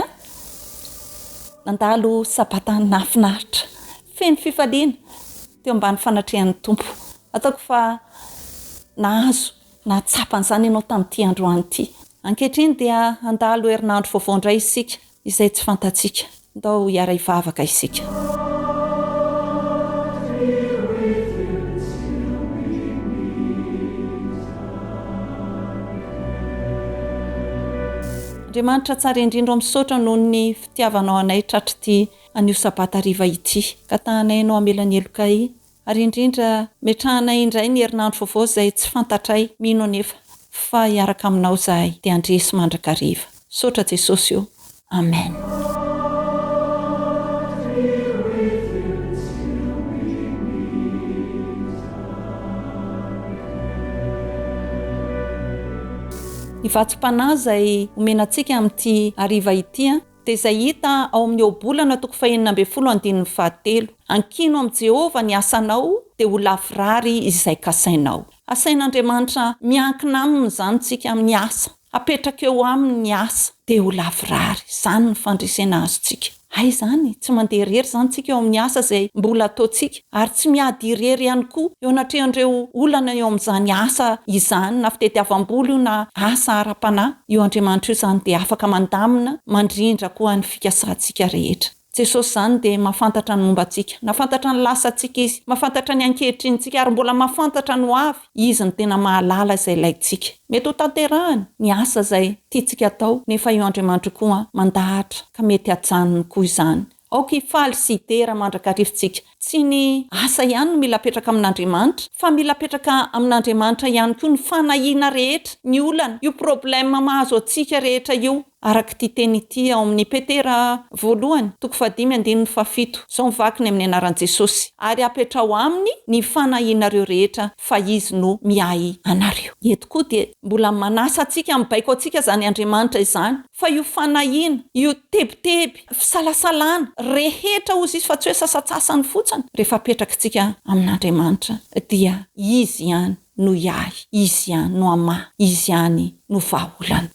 nandalo sabata nafinaritra feno fifaliana teo ambany fanatrehan'ny tompo ataoko fa nahazo natsapan'izany ianao tamin'ity androany ity ankehitriny dia andalo herinandro vaovao indray isika izay tsy fantatsika ndao hiara hivavaka isika Andriamanitra tsara indrindra misaotra noho ny fitiavanao anay tratrity anio Sabata Hariva ity ka tanay amelany elokay ary indrindra metrahanay indray ny herinandro vaovao izay tsy fantatray mino anefa fa hiaraka aminao zahay dia andresy mandrakariva saotra Jesosy io amen. Ny vatsim-panahy izay omenantsika amin'ity hariva ity dia izay hita ao amin'ny obolana 19:27 ankino amin'i Jehova ny asanao dia ho lavrary izay kasainao. Asain'Andriamanitra miankina aminy izany tsika amin'ny asa apetraka eo amin'ny asa dia ho lavrary izany ny fandresena azontsika. Hay zany tsy mandeha irery zany tsika eo amin'ny asa izay mbola ataontsika ary tsy miady irery ihany koa eo anatrehan'ireo olana eo amin'izany asa izany na fitetiavam-bola io na asa ara-panahy io Andriamanitra io zany dia afaka mandamina mandrindra koa ny fikasantsika rehetra. Jesosy zany dia mahafantatra ny momba antsika, nafantatra ny lasantsika izy, mahafantatra ny ankehitrinintsika ary mbola mahafantatra ny ho avy izy ny tena mahalala izay ilaintsika. Mety ho tanterahany ny asa izay tiantsika atao nefa io Andriamanitra koa mandahatra ka mety hajanony koa izany. Aoka hifaly sy hidera mandrakarivintsika tsy ny asa ihany no mila apetraka amin'Andriamanitra fa mila apetraka amin'Andriamanitra ihany koa ny fanahiana rehetra ny olana io problème mahazo antsika rehetra io araka ity teny ity ao amin'ny Petera 1:5-7 zao mivaky ny amin'ny anaran'i Jesosy ary apetrao aminy ny fanahianareo rehetra fa izy no miahy anareo. Eto koa dia mbola manasa antsika mibaiko antsika zany Andriamanitra izany fa io fanahiana io tebiteby fisalasalana rehetra ozy izy fa tsy hoe sasatsasany fotsiny rehefa apetraka antsika amin'Andriamanitra dia izy ihany no iahy, izy ihany no amahy, izy ihany no vahaolana.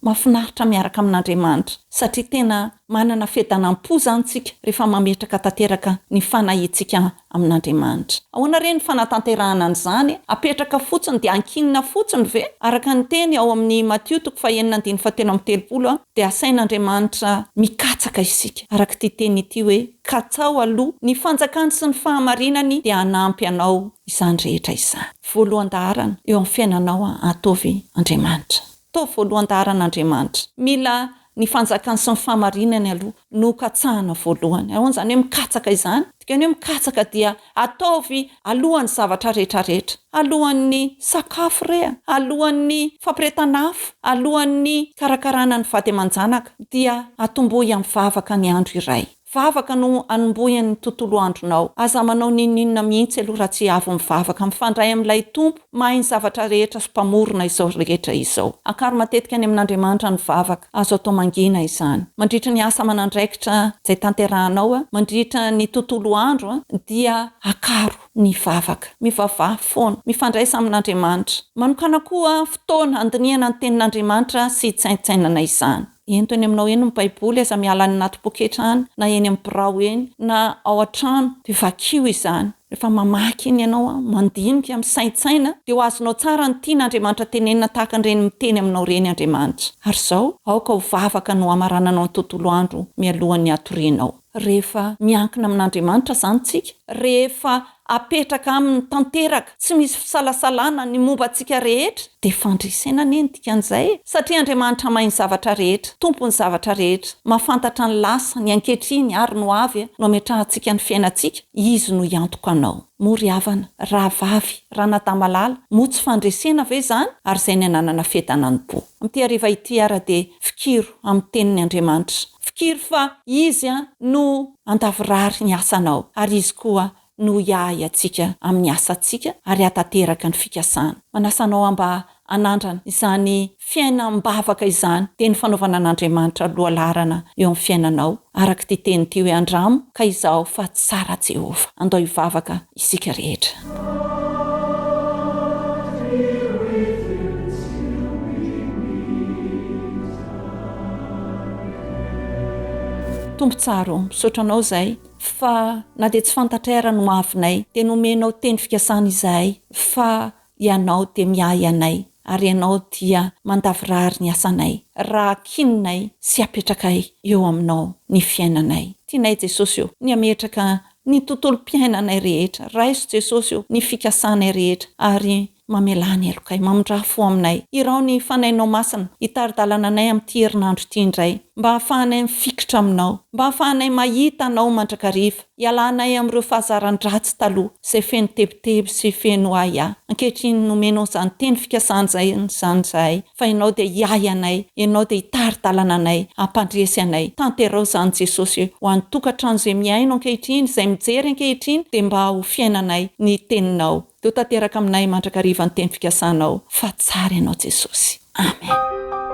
Mafinaritra miaraka amin'Andriamanitra satria tena manana fiadanam-po zany tsika rehefa mametraka tanteraka ny fanahintsika amin'Andriamanitra. Ahoana reny fanatanterahana an'izany apetraka fotsiny dia ankinina fotsiny ve araka ny teny ao amin'ny Matthieu 9:7 dia asain'Andriamanitra mikatsaka isika araka ity teny ity hoe katsao aloha ny fanjakany sy ny fahamarinany dia hanampy anao izany rehetra izany. Voalohan-daharana eo amin'ny fiainanao ataovy Andriamanitra. Voalohan-daharan'Andriamanitra mila ny fanjakany sy ny fahamarinany aloha no katsahana voalohany. Ahoana izany hoe mikatsaka izany? Dikany hoe mikatsaka dia ataovy alohan'ny zavatra rehetrarehetra, alohan'ny sakafo rea, alohan'ny fampiretanafo, alohan'ny karakarana ny vady aman-janaka dia atombohy amin'ny vavaka ny andro iray. Vavaka no anombohany tontolo andronao. Aza manao ninninona mihitsy aloha raha tsy avy mivavaka mifandray amin'ilay tompo mahay ny zavatra rehetra sy mpamorona izao rehetra izao. Akaro matetika any amin'Andriamanitra ny vavaka azo atao mangina izany. Mandritra ny asa aman'andraikitra izay tanterahanao mandritra ny tontolo andro dia akaro ny vavaka mivavaha foana mifandraisa amin'Andriamanitra. Manokana koa fotoana andiniana ny tenin'Andriamanitra sy tsaintsainana izany. Ento eny aminao eny ny Baiboly aza miala ny anaty poketrany na eny amin'ny birao eny na ao an-trano dia vakio izany. Rehefa mamaky iny ianao mandinika amin'ny saintsaina dia ho azonao tsara ny tian'Andriamanitra tenenina tahaka ireny miteny aminao reny Andriamanitra. Ary izao aoka ho vavaka no hamarananao ny tontolo andro mialohan'ny hatorinao. Rehefa miankina amin'Andriamanitra zany tsika, rehefa apetraka amin'ny tanteraka tsy misy fisalasalana ny momba antsika rehetra dia fandresena neny dikan'izay satria Andriamanitra mahay ny zavatra rehetra, tompo ny zavatra rehetra, mahafantatra ny lasa ny ankehitriny ary no avy no ametrahantsika ny fiainantsika, izy no hiantoka anao. Mory havana, raha vavy, raha natamalala, motsy fandresena ve zany ary izay ny ananana fiadanam-po. Amin'ity hariva ity ara dia fikiro amin'ny tenin'ny Andriamanitra. Fikiro fa izy no andavirary ny asanao ary izy koa no iahy atsika amin'ny asantsika ary atateraka ny fikasana. Manasanao mba anandrana izany fiainam-bavaka izany teny fanaovana an'Andriamanitra lohalarana eo amin'ny fiainanao araka ity teny ity hoe andramo ka izaho fa tsara Jehova andao hivavaka isika rehetra. tompo tsaro misaotranao zay fa na dia tsy fantatrera no avinay dia nomenao teny fikasana izay fa ianao dia miay anay ary ianao dia mandavirary ny asanay raha kininay sy apetraka eo aminao ny fiainanay. Tianay Jesosy io ny ametraka ny tontolo mpiainanay rehetra, raiso Jesosy io ny fikasanay rehetra ary mamelany alokay mamondrafo aminay. Irao ny fanainao masina hitaridalana anay amin'ity herinandro ity indray mba hahafahanay mifikitra aminao, mba hahafahanay mahita anao mandrakariva, ialanay amin'ireo fahazaran-dratsy taloha izay feno tebiteby sy feno aya. Ankehitriny nomenao zany teny fikasana zany zahay fa ianao dia hiay anay, ianao dia hitaridalana anay, hampandresy anay. Tanterao zany Jesosy ho an'ny tokantrano izay miaino ankehitriny, izay mijery ankehitriny dia mba ho fiainanay ny teninao. Deo tanteraka aminay mandrakariva ny teny fikasanao fa tsara ianao Jesosy. Amen.